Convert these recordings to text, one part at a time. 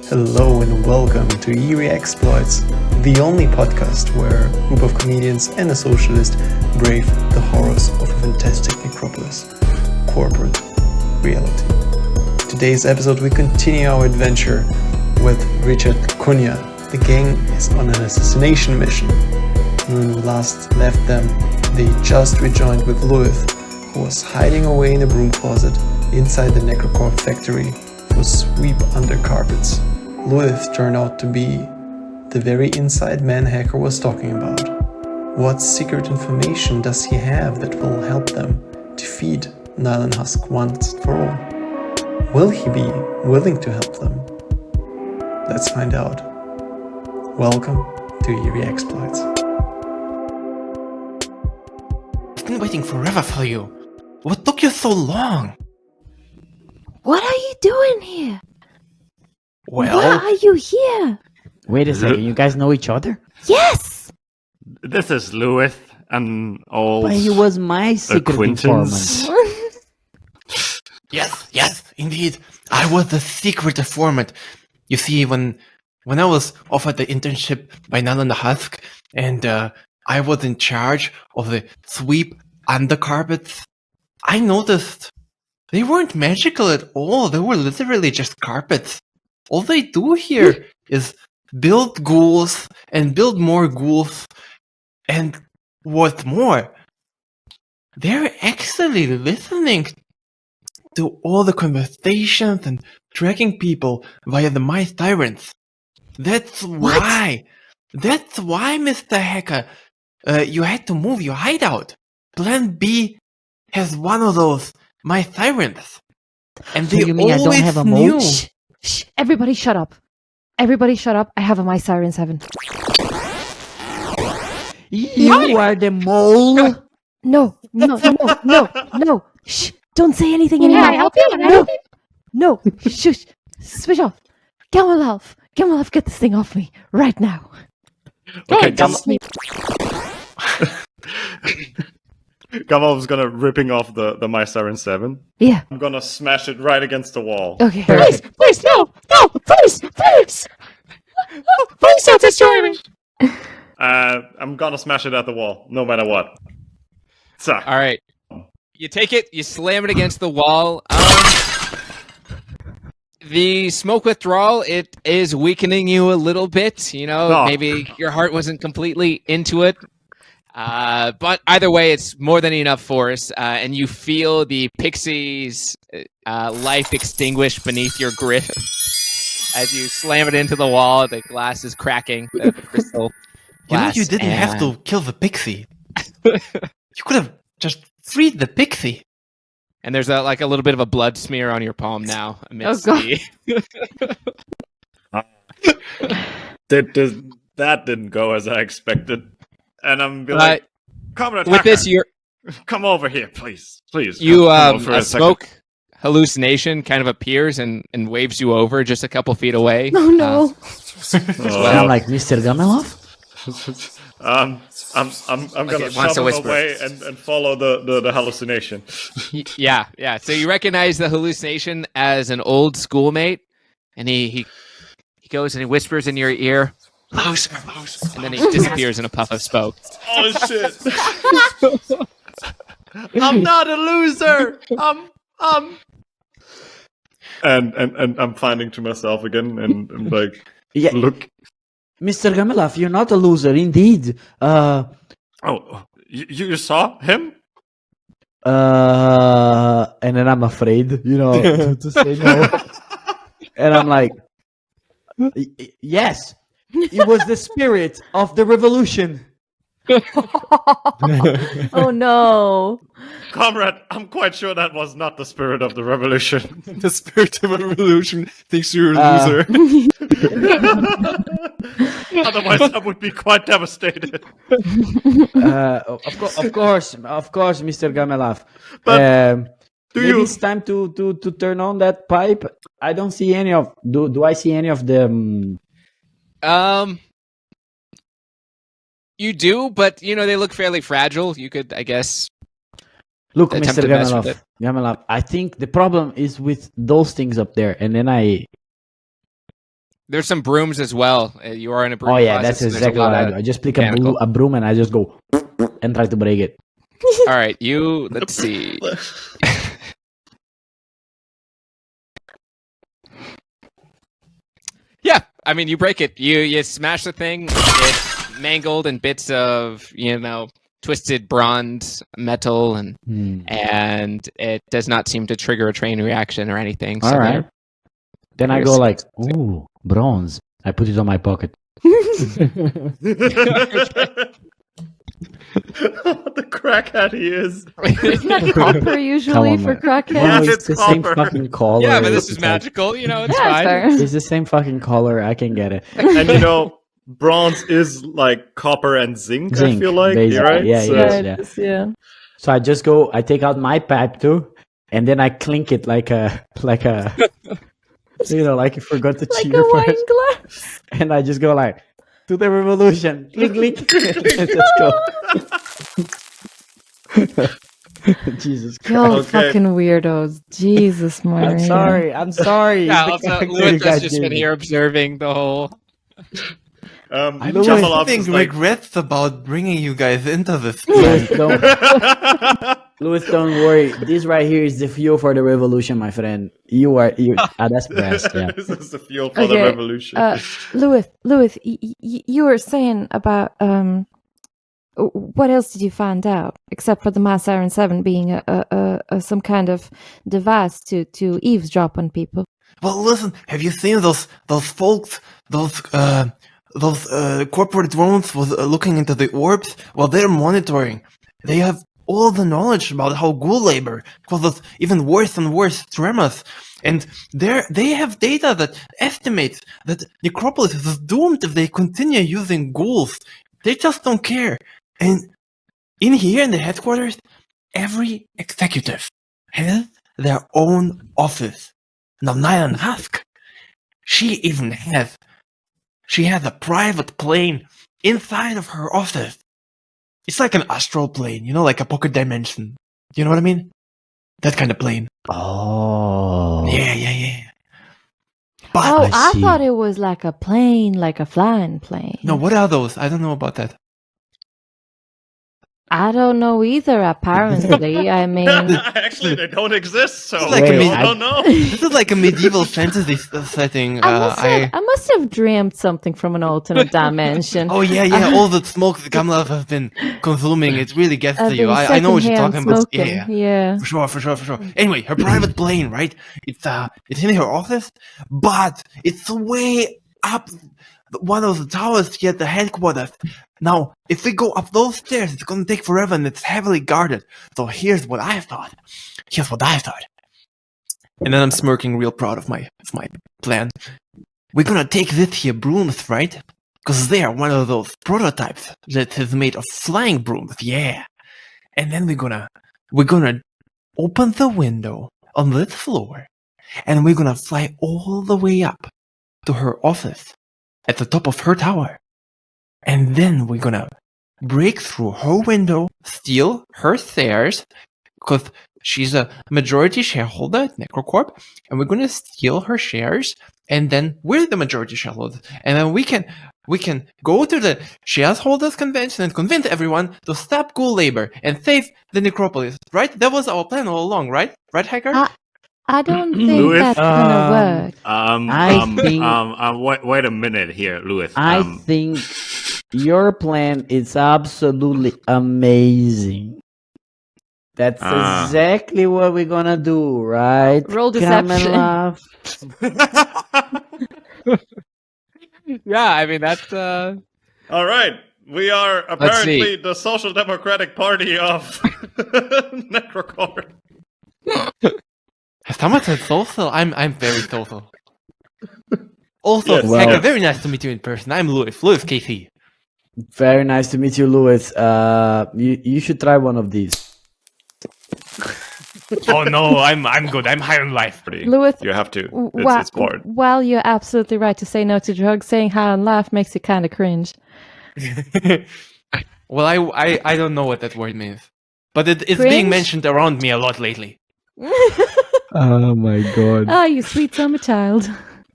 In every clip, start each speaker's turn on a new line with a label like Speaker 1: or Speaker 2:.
Speaker 1: Hello and welcome to Eerie Exploits, the only podcast where a group of comedians and a socialist brave the horrors of a fantastic necropolis, corporate reality. Today's episode we continue our adventure with Richard Cunha. The gang is on an assassination mission. When we last left them, they just rejoined with Louis, who was hiding away in a broom closet inside the Necrocorp factory for sweep under carpets. Louis turned out to be the very inside man hacker was talking about. What secret information does he have that will help them defeat Nylon Husk once for all? Will he be willing to help them? Let's find out. Welcome to Eerie Exploits.
Speaker 2: I've been waiting forever for you. What took you so long?
Speaker 3: What are you doing here?
Speaker 2: Well,
Speaker 3: Why are you here?
Speaker 4: Wait a second, you guys know each other?
Speaker 3: Yes!
Speaker 5: This is Louis, an old
Speaker 4: But he was my secret
Speaker 5: acquaintance.
Speaker 4: informant.
Speaker 2: yes, indeed. I was the secret informant. You see, when I was offered the internship by Nylon Husk, and I was in charge of the sweep under carpets, I noticed they weren't magical at all. They were literally just carpets. All they do here is build ghouls and build more ghouls, and what's more, they're actually listening to all the conversations and tracking people via the My Sirens. That's why, Mr. Hacker, you had to move your hideout. Plan B has one of those My Sirens, and
Speaker 4: So
Speaker 2: they
Speaker 4: you mean I don't
Speaker 2: always
Speaker 4: have a
Speaker 2: knew.
Speaker 4: moat?
Speaker 3: Shh! Everybody shut up. Everybody shut up. I have a My Sirens Heaven.
Speaker 4: You are the mole?
Speaker 3: No. Shh! Don't say anything
Speaker 6: Can
Speaker 3: anymore.
Speaker 6: I help you?
Speaker 3: No. Shush. Switch off. Gamalov, get this thing off me right now.
Speaker 5: Okay,
Speaker 6: Trust me.
Speaker 5: Gamal's gonna ripping off the My Siren 7.
Speaker 3: Yeah.
Speaker 5: I'm gonna smash it right against the wall.
Speaker 3: Okay.
Speaker 6: Please, no, please. Please don't destroy me.
Speaker 5: I'm gonna smash it at the wall, no matter what. So,
Speaker 7: All right. You take it, you slam it against the wall. The smoke withdrawal, it is weakening you a little bit. You know,
Speaker 5: Oh.
Speaker 7: maybe your heart wasn't completely into it. But either way, it's more than enough force. And you feel the pixie's life extinguish beneath your grip. As you slam it into the wall, the glass is cracking. The crystal
Speaker 2: You know,
Speaker 7: glass,
Speaker 2: you didn't have
Speaker 7: and-
Speaker 2: to kill the pixie. You could have just freed the pixie.
Speaker 7: And there's a little bit of a blood smear on your palm now. Amidst
Speaker 3: God.
Speaker 5: that didn't go as I expected. And I'm be like, Comrade
Speaker 7: with
Speaker 5: Hacker,
Speaker 7: this, you're
Speaker 5: come over here, please.
Speaker 7: you
Speaker 5: come over for
Speaker 7: a
Speaker 5: second.
Speaker 7: smoke hallucination kind of appears and waves you over just a couple feet away.
Speaker 3: Oh no.
Speaker 4: And I'm like, Mr. Gamelov?
Speaker 5: I'm gonna
Speaker 7: it wants to
Speaker 5: shove him
Speaker 7: whisper.
Speaker 5: away and follow the hallucination.
Speaker 7: Yeah. So you recognize the hallucination as an old schoolmate, and he goes and he whispers in your ear, "Loser," and then he disappears in a puff of smoke.
Speaker 5: Oh shit! I'm not a loser. And I'm finding to myself again and like
Speaker 4: Yeah,
Speaker 5: look.
Speaker 4: Mr. Gamelov, you're not a loser, indeed.
Speaker 5: Oh, you saw him?
Speaker 4: And then I'm afraid, to say no. And I'm like, yes, it was the spirit of the revolution.
Speaker 3: Oh no.
Speaker 5: Comrade, I'm quite sure that was not the spirit of the revolution.
Speaker 2: The spirit of a revolution thinks you're a
Speaker 4: Uh,
Speaker 2: loser.
Speaker 5: Otherwise, I would be quite devastated.
Speaker 4: Of course, Mr. Gamelov.
Speaker 5: But do
Speaker 4: maybe
Speaker 5: you-
Speaker 4: it's time to turn on that pipe. I don't see any of. Do I see any of the?
Speaker 7: You do, but they look fairly fragile. You could, I guess.
Speaker 4: Look,
Speaker 7: Attempt
Speaker 4: Mr.
Speaker 7: to mess with
Speaker 4: Gamelov. Gamelov. I think the problem is with those things up there, and then
Speaker 7: There's some brooms as well. You are in a broom
Speaker 4: Oh yeah,
Speaker 7: closet,
Speaker 4: that's
Speaker 7: so there's a
Speaker 4: exactly
Speaker 7: lot
Speaker 4: what I
Speaker 7: of
Speaker 4: do. I just pick
Speaker 7: mechanical.
Speaker 4: a broom and I just go and try to break it.
Speaker 7: All right, let's see. Yeah, I mean, you break it. You smash the thing. It's mangled in bits of twisted bronze, metal, and it does not seem to trigger a chain reaction or anything. So
Speaker 4: All right. Then I go
Speaker 7: Here's-
Speaker 4: like, ooh, bronze. I put it on my pocket.
Speaker 5: The crackhead he is.
Speaker 3: Isn't that copper usually
Speaker 4: on,
Speaker 3: for
Speaker 4: man.
Speaker 3: crackheads?
Speaker 5: Yeah,
Speaker 4: it's
Speaker 5: it's
Speaker 4: the same
Speaker 5: copper.
Speaker 4: fucking color.
Speaker 7: Yeah, but this
Speaker 4: It's
Speaker 7: is
Speaker 4: like-
Speaker 7: magical. It's
Speaker 3: Yeah,
Speaker 7: fine.
Speaker 3: fair.
Speaker 4: It's the same fucking color. I can get it.
Speaker 5: And bronze is like copper and zinc, I
Speaker 4: Zinc,
Speaker 5: feel like.
Speaker 4: basically.
Speaker 5: Right?
Speaker 4: Yeah,
Speaker 5: So-
Speaker 4: yeah.
Speaker 3: Yeah, it is, yeah.
Speaker 4: So I just go. I take out my pipe too, and then I clink it like a like you forgot to
Speaker 3: Like
Speaker 4: cheer
Speaker 3: a wine
Speaker 4: first,
Speaker 3: glass.
Speaker 4: and I just go like to the revolution. Clink, clink. Let's go. Jesus Christ.
Speaker 3: Y'all
Speaker 5: Okay.
Speaker 3: fucking weirdos. Jesus, Maria.
Speaker 4: I'm sorry.
Speaker 7: Yeah,
Speaker 4: The
Speaker 7: also,
Speaker 4: character you
Speaker 7: Lewis
Speaker 4: guys
Speaker 7: has just
Speaker 4: gave
Speaker 7: been
Speaker 4: me.
Speaker 7: here observing the whole.
Speaker 2: I'm
Speaker 5: Jamalov
Speaker 2: having
Speaker 5: is like,
Speaker 2: regrets about bringing you guys into this.
Speaker 4: Louis, don't worry. This right here is the fuel for the revolution, my friend. That's best. Yeah.
Speaker 5: This is the fuel for the
Speaker 3: Okay,
Speaker 5: revolution.
Speaker 3: Louis, you were saying about what else did you find out except for the Mass Iron 7 being a some kind of device to eavesdrop on people?
Speaker 2: Well, listen, have you seen those folks, those corporate drones was looking into the orbs? Well, they're monitoring. They have all the knowledge about how ghoul labor causes even worse and worse tremors. And they have data that estimates that Necropolis is doomed if they continue using ghouls. They just don't care. And in here in the headquarters, every executive has their own office. Now, Nylon Husk, she has a private plane inside of her office. It's like an astral plane, like a pocket dimension. You know what I mean? That kind of plane.
Speaker 4: Oh.
Speaker 2: Yeah. But
Speaker 3: Oh, I
Speaker 4: see.
Speaker 3: thought it was like a plane, like a flying plane.
Speaker 2: no, what are those? I don't know about that.
Speaker 3: I don't know either, apparently. I mean,
Speaker 5: Actually, they don't exist, so
Speaker 2: Like
Speaker 5: we
Speaker 4: a
Speaker 5: all
Speaker 4: mid-
Speaker 5: don't know.
Speaker 2: This is like a medieval fantasy setting.
Speaker 3: I must have dreamed something from an alternate dimension.
Speaker 2: Oh yeah. All the smoke the Gamla have been consuming, it really gets
Speaker 3: I've
Speaker 2: to you.
Speaker 3: been
Speaker 2: I know what you're
Speaker 3: secondhand
Speaker 2: talking about.
Speaker 3: smoking,
Speaker 2: Yeah.
Speaker 3: yeah.
Speaker 2: For sure. Anyway, her private plane, right? It's in her office, but it's way up one of the towers here at the headquarters. Now, if we go up those stairs, it's gonna take forever and it's heavily guarded. So here's what I thought. And then I'm smirking real proud of my plan. We're gonna take this here brooms, right? Because they are one of those prototypes that is made of flying brooms, yeah. And then we're gonna open the window on this floor, and we're gonna fly all the way up to her office at the top of her tower. And then we're gonna break through her window, steal her shares, because she's a majority shareholder at Necrocorp, and we're gonna steal her shares, and then we're the majority shareholders, and then we can go to the shareholders convention and convince everyone to stop ghoul labor and save the necropolis, right? That was our plan all along, right? Right, Hacker?
Speaker 3: I don't think
Speaker 5: Louis?
Speaker 3: that's gonna work.
Speaker 5: Wait a minute here, Louis.
Speaker 4: I think your plan is absolutely amazing. That's exactly what we're gonna do, right?
Speaker 3: Roll deception.
Speaker 4: Kamelov?
Speaker 7: Yeah, I mean that's.
Speaker 5: All right. We are
Speaker 7: see.
Speaker 5: apparently the Social Democratic Party of Necrocorp.
Speaker 2: Has someone said social? I'm very social. Also,
Speaker 5: Yes.
Speaker 2: Hacker,
Speaker 5: Well-
Speaker 2: very nice to meet you in person. I'm Louis KC.
Speaker 4: Very nice to meet you, Louis. You should try one of these.
Speaker 2: Oh no, I'm good. I'm high on life.
Speaker 3: Louis,
Speaker 5: You have to.
Speaker 3: While,
Speaker 5: It's part.
Speaker 3: while you're absolutely right to say no to drugs, saying hi and laugh makes you kind of cringe.
Speaker 2: Well, I don't know what that word means, but it's
Speaker 3: Cringe?
Speaker 2: being mentioned around me a lot lately.
Speaker 4: Oh my god.
Speaker 3: Oh, you sweet summer child.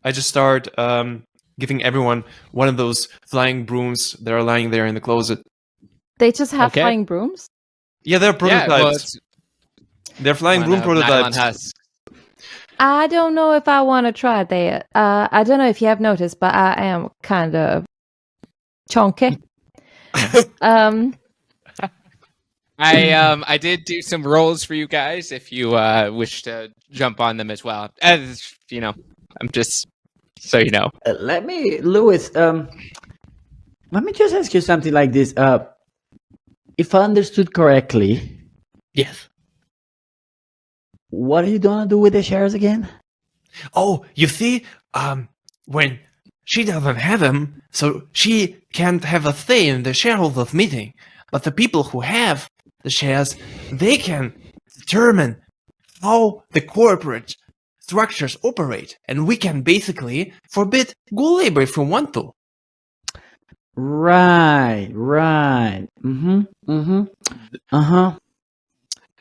Speaker 2: I just start giving everyone one of those flying brooms that are lying there in the closet.
Speaker 3: They just have
Speaker 7: Okay.
Speaker 3: flying brooms?
Speaker 2: Yeah, they're prototypes.
Speaker 7: Yeah, well, it's
Speaker 2: they're flying
Speaker 7: one
Speaker 2: broom
Speaker 7: of Nylon
Speaker 2: prototypes.
Speaker 7: Husk.
Speaker 3: I don't know if I want to try that. I don't know if you have noticed, but I am kind of chunky.
Speaker 7: I did do some rolls for you guys if you wish to jump on them as well. As you know, I'm just so you know.
Speaker 4: Let me, Lewis. Let me just ask you something like this. If I understood correctly,
Speaker 2: Yes.
Speaker 4: what are you gonna do with the shares again?
Speaker 2: Oh, you see, when she doesn't have them, so she can't have a say in the shareholders meeting. But the people who have the shares, they can determine how the corporate structures operate, and we can basically forbid ghoul labor if we want to.
Speaker 4: Right.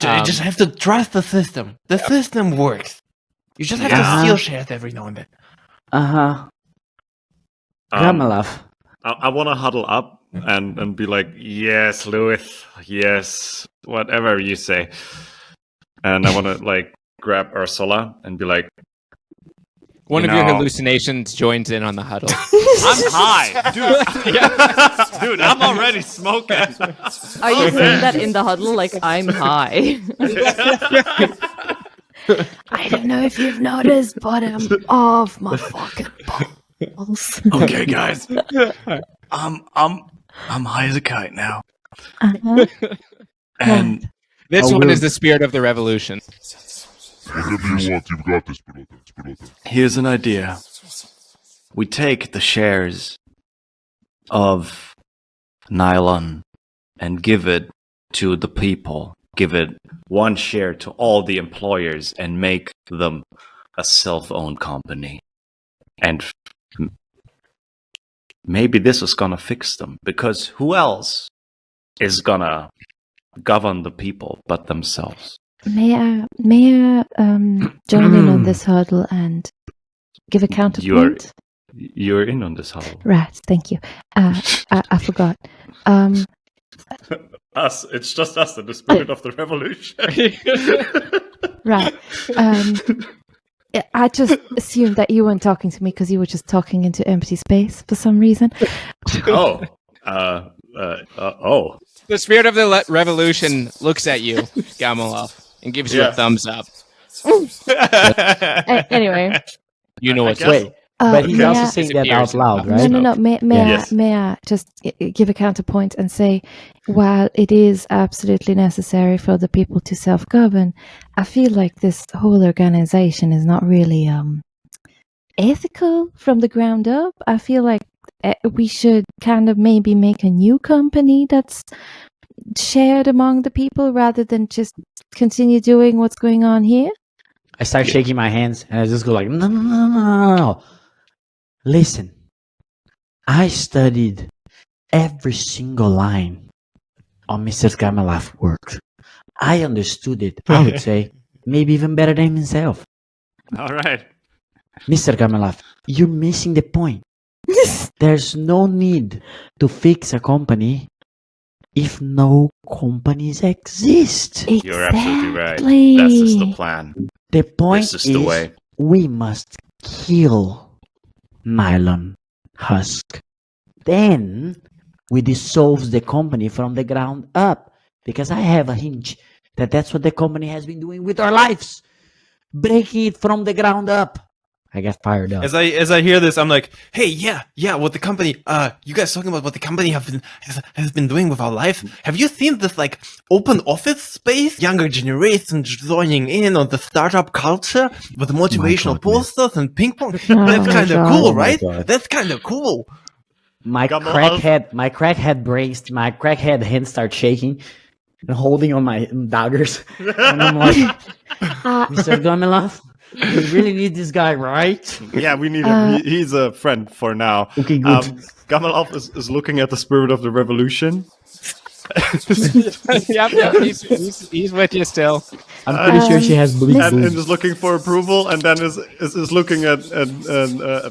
Speaker 2: You just have to trust the system. The system works. You just have to steal shares every now and then.
Speaker 4: Gamalaf.
Speaker 5: I want to huddle up and be like, yes, Lewis, yes, whatever you say. And I want to like grab Ursula and be like,
Speaker 7: One
Speaker 5: You
Speaker 7: of your
Speaker 5: know-
Speaker 7: hallucinations joins in on the huddle.
Speaker 5: I'm high, dude. Dude, I'm already smoking.
Speaker 3: Are you saying that in the huddle? Like, I'm high. I don't know if you've noticed, but I'm off my fucking balls.
Speaker 8: Okay, guys. I'm high as a kite now.
Speaker 3: Uh-huh.
Speaker 8: And
Speaker 7: This
Speaker 4: Oh,
Speaker 7: one
Speaker 4: we'll-
Speaker 7: is the spirit of the revolution.
Speaker 9: Whatever you want, you've got this, brother.
Speaker 8: here's an idea. We take the shares of Nylon and give it to the people. Give it one share to all the employers and make them a self-owned company. And maybe this is gonna fix them, because who else is gonna govern the people but themselves?
Speaker 3: May I join in on this huddle and give a counterpoint?
Speaker 8: You're in on this huddle.
Speaker 3: Right, thank you. I forgot.
Speaker 5: Us, it's just us in the spirit of the revolution.
Speaker 3: Right. I just assumed that you weren't talking to me because you were just talking into empty space for some reason.
Speaker 5: Oh.
Speaker 7: The spirit of the revolution looks at you, Gamalov, and gives you
Speaker 5: Yeah.
Speaker 7: a thumbs up.
Speaker 3: Anyway.
Speaker 7: You know what's
Speaker 5: guess-
Speaker 4: Wait, but he's
Speaker 3: may
Speaker 4: also
Speaker 3: I-
Speaker 4: saying that out loud,
Speaker 3: No,
Speaker 4: right?
Speaker 3: no. May
Speaker 5: Yes.
Speaker 3: I just give a counterpoint and say, while it is absolutely necessary for the people to self-govern, I feel like this whole organization is not really ethical from the ground up. I feel like we should kind of maybe make a new company that's shared among the people rather than just continue doing what's going on here.
Speaker 4: I start shaking my hands and I just go like, no. Listen, I studied every single line on Mr. Gamalaf's work. I understood it, I would say, maybe even better than himself.
Speaker 5: All right.
Speaker 4: Mr. Gamalaf, you're missing the point. There's no need to fix a company if no companies exist.
Speaker 5: You're absolutely right.
Speaker 3: Exactly.
Speaker 5: This is the plan.
Speaker 4: The point
Speaker 5: This is the way.
Speaker 4: we must kill Nylon Husk. Then we dissolve the company from the ground up. Because I have a hunch that that's what the company has been doing with our lives. Breaking it from the ground up. I got fired up.
Speaker 2: As I hear this, I'm like, hey, yeah, what the company, you guys talking about what the company has been doing with our life? Have you seen this like open office space? Younger generation joining in on the startup culture with motivational
Speaker 4: goodness.
Speaker 2: posters and ping pong.
Speaker 3: Oh
Speaker 2: That's
Speaker 3: my
Speaker 2: kind of
Speaker 3: God.
Speaker 2: cool,
Speaker 4: Oh my
Speaker 2: right?
Speaker 4: God.
Speaker 2: That's kind of cool.
Speaker 4: My
Speaker 5: Come on.
Speaker 4: crackhead hands start shaking and holding on my daggers. And I'm like, Mr. Gamelov, we really need this guy, right?
Speaker 5: Yeah, we need him. He's a friend for now.
Speaker 4: Okay, good.
Speaker 5: Gamalov is looking at the spirit of the revolution,
Speaker 7: Yep. He's with you still.
Speaker 4: I'm pretty sure she has blue
Speaker 5: and
Speaker 4: boobs.
Speaker 5: is looking for approval, and then is looking at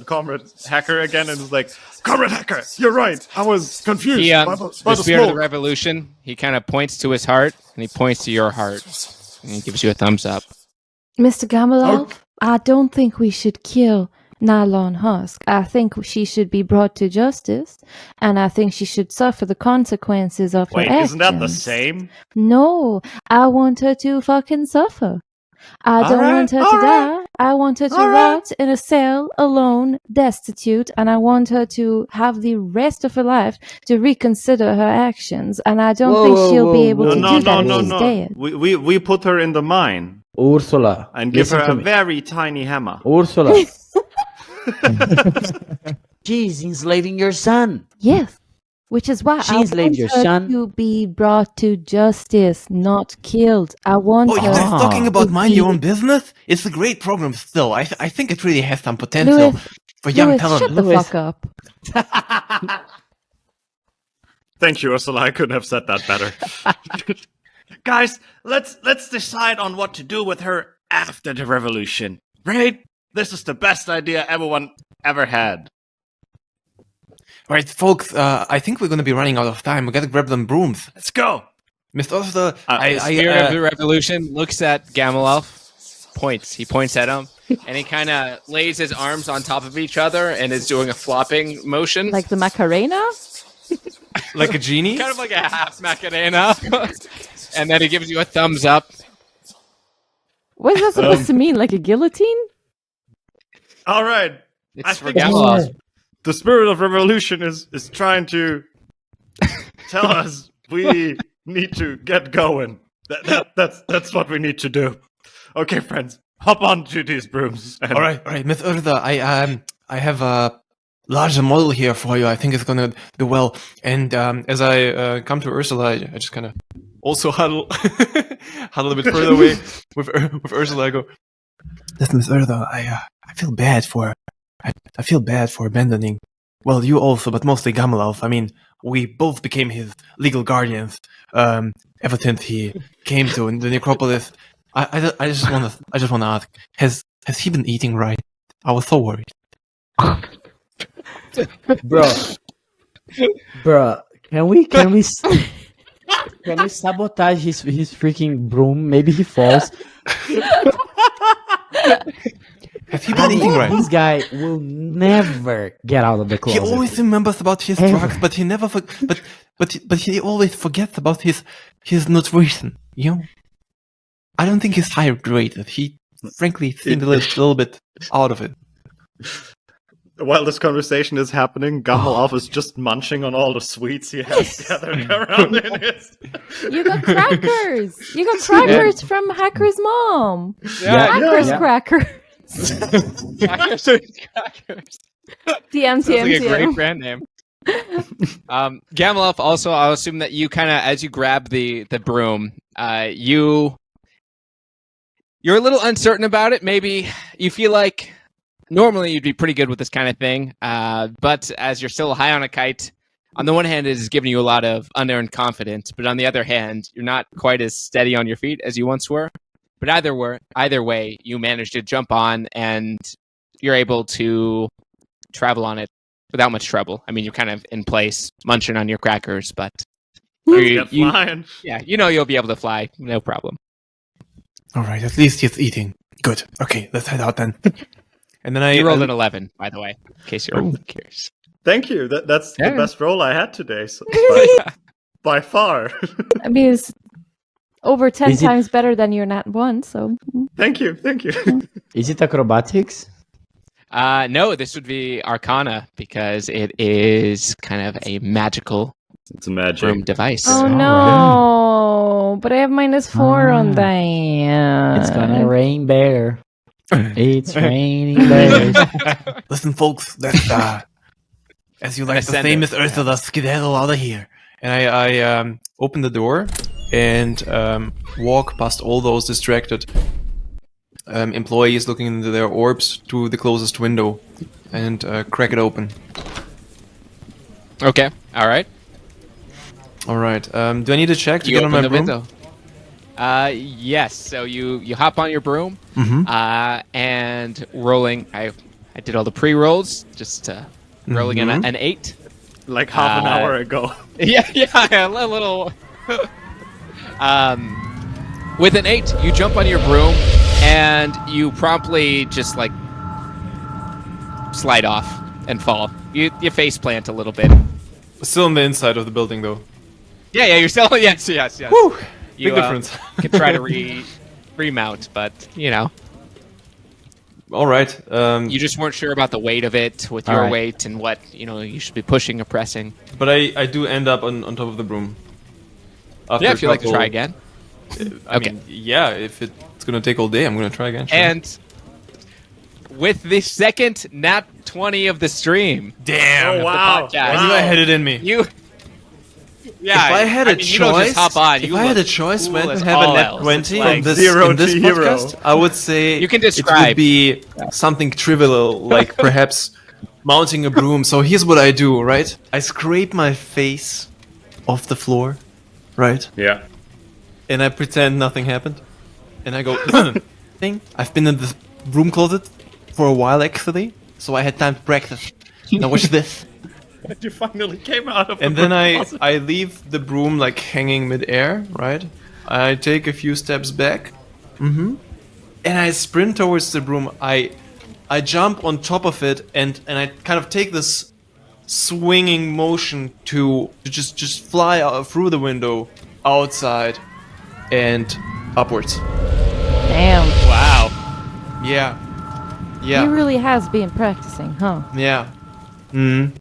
Speaker 5: Comrade Hacker again, and is like, Comrade Hacker, you're right. I was confused
Speaker 7: He,
Speaker 5: by
Speaker 7: the
Speaker 5: the
Speaker 7: spirit of the
Speaker 5: smoke.
Speaker 7: revolution. He kind of points to his heart, and he points to your heart, and he gives you a thumbs up.
Speaker 3: Mr. Gamalov,
Speaker 5: Okay.
Speaker 3: I don't think we should kill Nylon Husk. I think she should be brought to justice, and I think she should suffer the consequences of
Speaker 5: Wait,
Speaker 3: her actions.
Speaker 5: isn't that the same?
Speaker 3: No, I want her to fucking suffer. I don't
Speaker 5: Alright,
Speaker 3: want her to
Speaker 5: alright,
Speaker 3: die. I want her to
Speaker 5: alright.
Speaker 3: rot in a cell, alone, destitute, and I want her to have the rest of her life to reconsider her actions. And I don't
Speaker 4: Whoa,
Speaker 3: think
Speaker 4: whoa,
Speaker 3: she'll be
Speaker 4: whoa,
Speaker 3: able
Speaker 4: whoa.
Speaker 3: to
Speaker 5: No,
Speaker 3: do that
Speaker 5: no,
Speaker 3: if
Speaker 5: no,
Speaker 3: she's
Speaker 5: no.
Speaker 3: dead.
Speaker 5: We put her in the mine
Speaker 4: Ursula,
Speaker 5: and give
Speaker 4: listen
Speaker 5: her
Speaker 4: to
Speaker 5: a
Speaker 4: me.
Speaker 5: very tiny hammer.
Speaker 4: Ursula. She's enslaving your son.
Speaker 3: Yes. Which is why
Speaker 4: She
Speaker 3: I
Speaker 4: enslaved
Speaker 3: want
Speaker 4: your
Speaker 3: her
Speaker 4: son.
Speaker 3: to be brought to justice, not killed. I want
Speaker 2: Oh, you
Speaker 3: her.
Speaker 2: guys talking about
Speaker 3: to
Speaker 2: mind your
Speaker 3: be-
Speaker 2: own business? It's a great program still. I think it really has some potential
Speaker 3: Louis,
Speaker 2: for young
Speaker 3: Louis,
Speaker 2: talent.
Speaker 3: shut the
Speaker 4: Louis.
Speaker 3: fuck up.
Speaker 5: Thank you, Ursula. I couldn't have said that better.
Speaker 8: Guys, let's decide on what to do with her after the revolution. Right?
Speaker 5: This is the best idea everyone ever had.
Speaker 2: Right, folks, I think we're going to be running out of time. We got to grab them brooms.
Speaker 8: Let's go.
Speaker 2: Mr. Officer,
Speaker 7: The spirit of the revolution looks at Gamalov, points. He points at him, and he kind of lays his arms on top of each other and is doing a flopping motion.
Speaker 3: Like the Macarena?
Speaker 2: like a genie?
Speaker 7: kind of like a half Macarena. And then he gives you a thumbs up.
Speaker 3: What is that supposed to mean? Like a guillotine?
Speaker 5: All right.
Speaker 7: It's
Speaker 5: I
Speaker 7: for
Speaker 5: think
Speaker 7: Gamalov.
Speaker 5: the spirit of revolution is trying to tell us we need to get going. That's what we need to do. Okay, friends, hop on to these brooms. And
Speaker 2: All right, Miss Urza, I have a larger model here for you. I think it's gonna do well. And as I come to Ursula, I just kind of also huddle a bit further away with Ursula. I go, listen, Miss Urza, I feel bad for I feel bad for abandoning. Well, you also, but mostly Gamalov. I mean, we both became his legal guardians ever since he came to the necropolis. I just want to ask, has he been eating right? I was so worried.
Speaker 4: Bro, can we sabotage his freaking broom? Maybe he falls.
Speaker 2: Has he been eating right?
Speaker 4: This guy will never get out of the
Speaker 2: He
Speaker 4: closet.
Speaker 2: always remembers about his
Speaker 4: Ever.
Speaker 2: drugs, but he never. But he always forgets about his nutrition. You know, I don't think he's hydrated. He frankly seemed a little bit out of it.
Speaker 5: while this conversation is happening, Gamalov is just munching on all the sweets he has gathered around in his.
Speaker 3: You got crackers. You got crackers from Hacker's mom. Hacker's
Speaker 4: yeah.
Speaker 3: crackers.
Speaker 7: Crackers.
Speaker 3: TM,
Speaker 7: Sounds like a great
Speaker 3: TM.
Speaker 7: brand name. Gamalov, also, I'll assume that you kind of, as you grab the broom, you're a little uncertain about it. Maybe you feel like normally you'd be pretty good with this kind of thing, but as you're still high on a kite, on the one hand, it is giving you a lot of unearned confidence, but on the other hand, you're not quite as steady on your feet as you once were. But either way, you manage to jump on, and you're able to travel on it without much trouble. I mean, you're kind of in place, munching on your crackers, but
Speaker 5: Get flying.
Speaker 7: you'll be able to fly, no problem.
Speaker 2: All right, at least he's eating. Good. Okay, let's head out then. And then
Speaker 7: You rolled an 11, by the way, in case you're curious.
Speaker 5: Thank you. That's
Speaker 7: Yeah.
Speaker 5: the best roll I had today, so, by far.
Speaker 3: I mean, it's over 10
Speaker 4: Is it-
Speaker 3: times better than your nat 1, so.
Speaker 5: Thank you.
Speaker 4: Is it acrobatics?
Speaker 7: No, this would be Arcana, because it is kind of a magical
Speaker 5: It's a magic.
Speaker 7: room device.
Speaker 3: Oh
Speaker 4: Alright.
Speaker 3: no, but I have -4 on that.
Speaker 4: It's gonna rain bear. It's raining bears.
Speaker 2: Listen, folks, let's, as you like to
Speaker 7: Ascend
Speaker 2: say,
Speaker 7: it.
Speaker 2: Miss Ursula, skedaddle out of here. And I open the door and walk past all those distracted employees looking into their orbs to the closest window and crack it open.
Speaker 7: Okay, all right.
Speaker 2: All right. Do I need to check to
Speaker 7: You
Speaker 2: get on
Speaker 7: open
Speaker 2: my
Speaker 7: the
Speaker 2: broom?
Speaker 7: window. Yes. So you hop on your broom,
Speaker 2: Mm-hmm.
Speaker 7: and rolling. I did all the pre-rolls, just rolling
Speaker 2: Mhm.
Speaker 7: an 8.
Speaker 5: Like half an hour ago.
Speaker 7: Yeah, a little. With an 8, you jump on your broom, and you promptly just like slide off and fall. You face plant a little bit.
Speaker 2: Still on the inside of the building, though.
Speaker 7: Yeah, you're still yes.
Speaker 2: Woo!
Speaker 7: You,
Speaker 2: Big difference.
Speaker 7: Could try to remount, but
Speaker 2: All right.
Speaker 7: you just weren't sure about the weight of it with your
Speaker 4: Alright.
Speaker 7: weight and what you should be pushing or pressing.
Speaker 2: But I do end up on top of the broom. After
Speaker 7: Yeah,
Speaker 2: a
Speaker 7: if you'd like to
Speaker 2: couple-
Speaker 7: try again.
Speaker 2: I mean, yeah, if it's gonna take all day, I'm gonna try again. Sure.
Speaker 7: And with the second nat 20 of the stream,
Speaker 2: damn,
Speaker 5: Oh, wow.
Speaker 7: podcast.
Speaker 2: I knew I had it in me.
Speaker 7: you. Yeah,
Speaker 2: if I had a
Speaker 7: mean,
Speaker 2: choice,
Speaker 7: you don't just hop on.
Speaker 2: if
Speaker 7: You
Speaker 2: I had a
Speaker 7: look
Speaker 2: choice
Speaker 7: cool
Speaker 2: when
Speaker 7: as
Speaker 2: to have a
Speaker 7: all
Speaker 2: net
Speaker 7: else.
Speaker 2: 20
Speaker 7: It's
Speaker 2: in
Speaker 7: like
Speaker 2: this,
Speaker 5: zero
Speaker 2: in this
Speaker 5: to hero.
Speaker 2: podcast, I would say
Speaker 7: You can
Speaker 2: it would
Speaker 7: describe.
Speaker 2: be something trivial, like perhaps mounting a broom. So here's what I do, right? I scrape my face off the floor, right?
Speaker 5: Yeah.
Speaker 2: And I pretend nothing happened. And I go, thing. I've been in the broom closet for a while, actually, so I had time to practice. Now watch this.
Speaker 5: You finally came out of
Speaker 2: And
Speaker 5: the
Speaker 2: then I
Speaker 5: closet.
Speaker 2: leave the broom like hanging midair, right? I take a few steps back, and I sprint towards the broom. I jump on top of it, and I kind of take this swinging motion to just fly out through the window, outside, and upwards.
Speaker 3: Damn.
Speaker 7: Wow.
Speaker 2: Yeah,
Speaker 3: He
Speaker 2: yeah,
Speaker 3: really has been practicing, huh?
Speaker 2: yeah. Mm.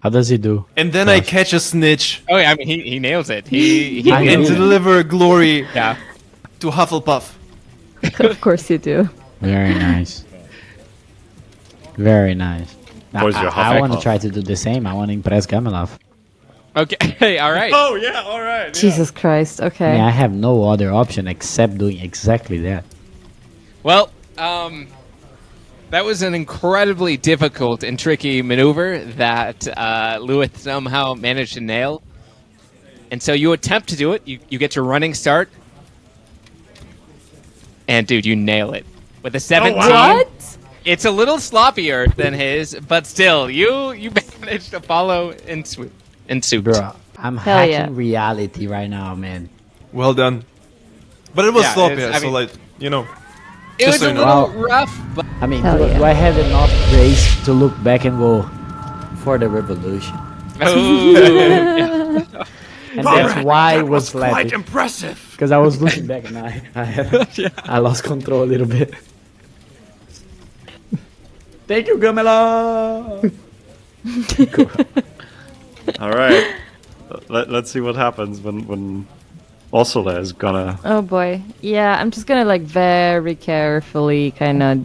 Speaker 4: How does he do?
Speaker 2: And then I catch a snitch
Speaker 7: Oh yeah, I mean he nails it. He
Speaker 4: I
Speaker 2: and
Speaker 4: know.
Speaker 2: deliver glory
Speaker 7: yeah.
Speaker 2: to Hufflepuff.
Speaker 3: Of course you do.
Speaker 4: Very nice. Very nice. Now,
Speaker 5: Where's your
Speaker 4: I want to
Speaker 5: Hufflepuff?
Speaker 4: try to do the same. I want to impress Gamelov.
Speaker 7: Okay, all right.
Speaker 5: Oh, yeah, alright. Yeah.
Speaker 3: Jesus Christ.
Speaker 4: I
Speaker 3: Okay.
Speaker 4: mean, I have no other option except doing exactly that.
Speaker 7: Well, that was an incredibly difficult and tricky maneuver that Lewis somehow managed to nail. And so you attempt to do it. You get your running start. And dude, you nail it. With a 17.
Speaker 3: What?
Speaker 7: It's a little sloppier than his, but still, you managed to follow in suit.
Speaker 4: Bro, I'm
Speaker 3: Hell
Speaker 4: hacking
Speaker 3: yeah.
Speaker 4: reality right now, man.
Speaker 2: Well done. But it was
Speaker 7: Yeah,
Speaker 2: sloppy,
Speaker 7: it's- I
Speaker 2: so
Speaker 7: mean-
Speaker 2: like, you know.
Speaker 7: It
Speaker 2: Just
Speaker 7: was
Speaker 2: so
Speaker 7: a
Speaker 2: you know.
Speaker 7: little rough, but
Speaker 4: I mean,
Speaker 3: Hell
Speaker 4: do,
Speaker 3: yeah.
Speaker 4: do I have enough grace to look back and go for the revolution?
Speaker 7: Ooh.
Speaker 4: And that's why
Speaker 5: that
Speaker 4: it was
Speaker 5: quite
Speaker 4: slappy.
Speaker 5: impressive.
Speaker 4: Because I was looking back and I lost control a little bit. Thank you, Gamela!
Speaker 5: Alright. Let's see what happens when Ursula is gonna...
Speaker 3: Oh boy. Yeah, I'm just gonna like very carefully kind of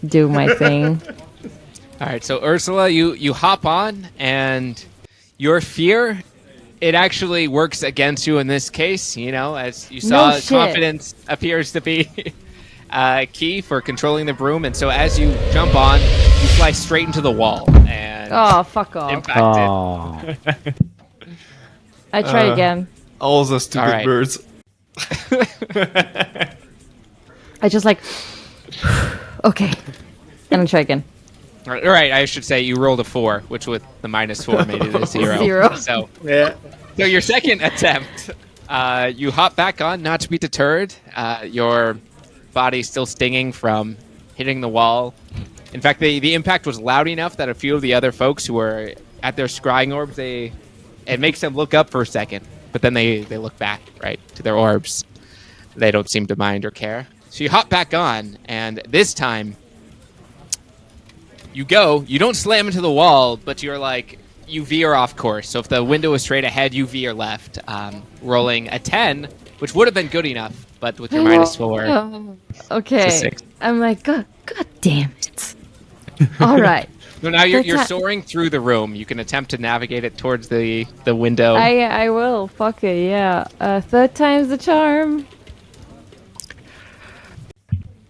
Speaker 3: do my thing.
Speaker 7: All right, so Ursula, you hop on, and your fear, it actually works against you in this case. You know, as you saw,
Speaker 3: No shit.
Speaker 7: confidence appears to be key for controlling the broom, and so as you jump on, you fly straight into the wall and
Speaker 3: Oh, fuck off.
Speaker 7: impact it.
Speaker 4: Oh,
Speaker 3: I try again.
Speaker 2: All the stupid
Speaker 7: Alright.
Speaker 2: birds.
Speaker 3: I just like okay. And I try again.
Speaker 7: All right, I should say you rolled a 4, which with the -4 made it a 0.
Speaker 3: Zero.
Speaker 7: So,
Speaker 5: Yeah.
Speaker 7: so your second attempt, you hop back on, not to be deterred. Your body still stinging from hitting the wall. In fact, the impact was loud enough that a few of the other folks who were at their scrying orbs, it makes them look up for a second, but then they look back, right, to their orbs. They don't seem to mind or care. So you hop back on, and this time, you don't slam into the wall, but you're like, you veer off course. So if the window is straight ahead, you veer left, rolling a 10, which would have been good enough, but with your -4.
Speaker 3: Oh, okay.
Speaker 7: It's a 6.
Speaker 3: I'm like, God damn it. All right.
Speaker 7: So now you're
Speaker 3: That's
Speaker 7: soaring through the room. You can attempt to navigate it towards the window.
Speaker 3: I will. Fuck it. Yeah. Third time's the charm.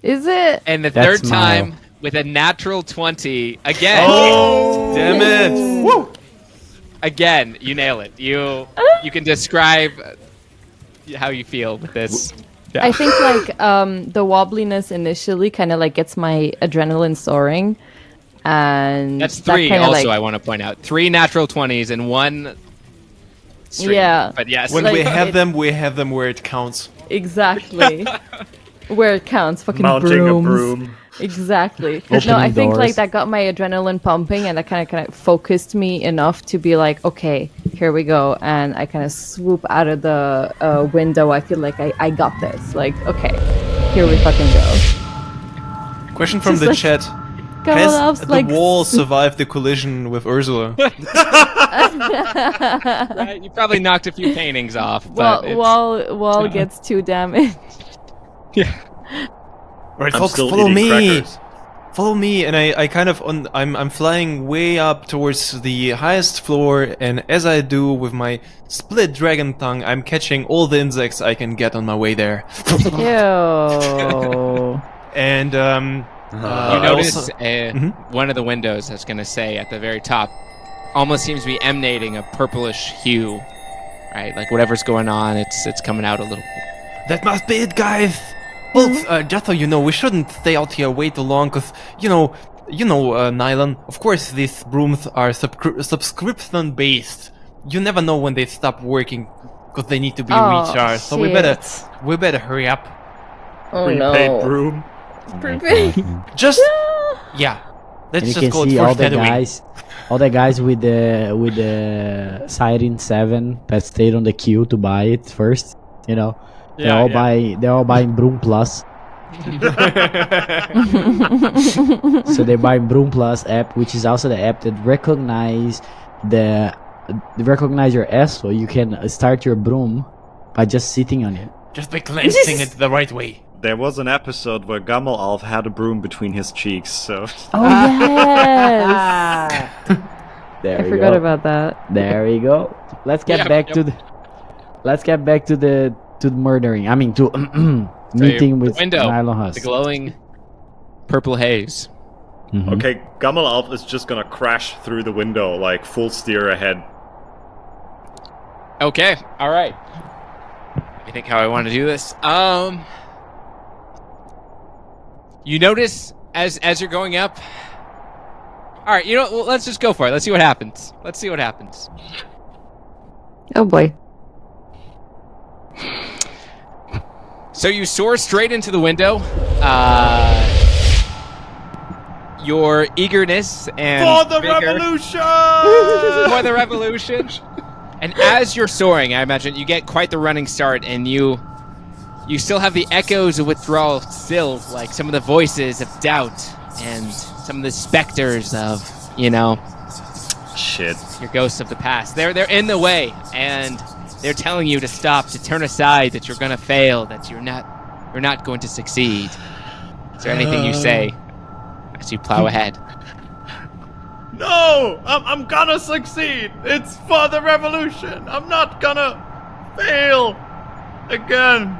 Speaker 3: Is it?
Speaker 7: And the
Speaker 4: That's
Speaker 7: third
Speaker 4: my-
Speaker 7: time with a natural 20 again.
Speaker 2: Oh, damn it! Woo!
Speaker 7: again, you nail it. You can describe how you feel with this.
Speaker 3: I think like the wobbliness initially kind of like gets my adrenaline soaring, and
Speaker 7: That's
Speaker 3: that
Speaker 7: 3
Speaker 3: kinda,
Speaker 7: also,
Speaker 3: like,
Speaker 7: I want to point out. 3 natural 20s and 1 stream.
Speaker 3: Yeah.
Speaker 7: But yes.
Speaker 2: When
Speaker 3: Like,
Speaker 2: we have
Speaker 3: it-
Speaker 2: them, we have them where it counts.
Speaker 3: exactly where it counts. Fucking
Speaker 5: Mounting
Speaker 3: brooms.
Speaker 5: a broom.
Speaker 3: Exactly. No,
Speaker 4: Opening
Speaker 3: I think like
Speaker 4: doors.
Speaker 3: that got my adrenaline pumping, and that kind of focused me enough to be like, okay, here we go, and I kind of swoop out of the window. I feel like I got this. Like, okay, here we fucking go.
Speaker 2: Question from
Speaker 3: Just
Speaker 2: the
Speaker 3: like-
Speaker 2: chat.
Speaker 3: Come
Speaker 2: Has
Speaker 3: on,
Speaker 2: the
Speaker 3: like,
Speaker 2: wall survived the collision with Ursula?
Speaker 7: Right, you probably knocked a few paintings off. But it's-
Speaker 3: wall gets too damaged.
Speaker 2: Right,
Speaker 5: I'm
Speaker 2: folks,
Speaker 5: still
Speaker 2: follow
Speaker 5: eating
Speaker 2: me.
Speaker 5: crackers.
Speaker 2: Follow me, and I kind of I'm flying way up towards the highest floor, and as I do with my split dragon tongue, I'm catching all the insects I can get on my way there.
Speaker 3: Ew.
Speaker 2: And
Speaker 7: You
Speaker 2: I
Speaker 7: notice
Speaker 2: also-
Speaker 7: one of the windows, I was going to say, at the very top, almost seems to be emanating a purplish hue, right? Like whatever's going on, it's coming out a little.
Speaker 2: that must be it, guys. Folks, just so you know, we shouldn't stay out here way too long, cause you know, Nylon. Of course, these brooms are subscription based. You never know when they stop working, cause they need to be
Speaker 3: Oh,
Speaker 2: recharged. So
Speaker 3: shit.
Speaker 2: we better hurry up.
Speaker 3: Oh
Speaker 5: Prepaid
Speaker 3: no.
Speaker 5: broom.
Speaker 2: Just yeah. Let's
Speaker 4: And you
Speaker 2: just
Speaker 4: can
Speaker 2: go
Speaker 4: see
Speaker 2: for
Speaker 4: all the
Speaker 2: shadowing.
Speaker 4: guys with the Siren 7 that stayed on the queue to buy it first. You know, they're all buying Broom Plus. So they're buying Broom Plus app, which is also the app that recognize your ass, so you can start your broom by just sitting on it.
Speaker 2: Just by cleansing it the right way.
Speaker 5: There was an episode where Gummelalf had a broom between his cheeks, so
Speaker 3: Oh yes.
Speaker 4: There
Speaker 3: I
Speaker 4: we
Speaker 3: forgot
Speaker 4: go.
Speaker 3: about that.
Speaker 4: There we go. Let's get back to the. Let's get back to the murdering. I mean to meeting
Speaker 7: the
Speaker 4: with
Speaker 7: window,
Speaker 4: Nylon Husk.
Speaker 7: the glowing purple haze.
Speaker 4: Mhm.
Speaker 5: okay, Gummelalf is just gonna crash through the window, like full steer ahead.
Speaker 7: Okay, all right. Let me think how I want to do this. You notice as you're going up. All right, you know, well, let's just go for it. Let's see what happens.
Speaker 3: Oh boy.
Speaker 7: So you soar straight into the window. Your eagerness and
Speaker 5: For the
Speaker 7: vigor
Speaker 5: revolution!
Speaker 7: for the revolution. And as you're soaring, I imagine you get quite the running start, and you still have the echoes of withdrawal still, like some of the voices of doubt and some of the specters of,
Speaker 5: Shit.
Speaker 7: your ghosts of the past. They're in the way, and they're telling you to stop, to turn aside, that you're gonna fail, that you're not going to succeed. Is there anything you say as you plow ahead?
Speaker 5: No! I'm gonna succeed! It's for the revolution! I'm not gonna fail again!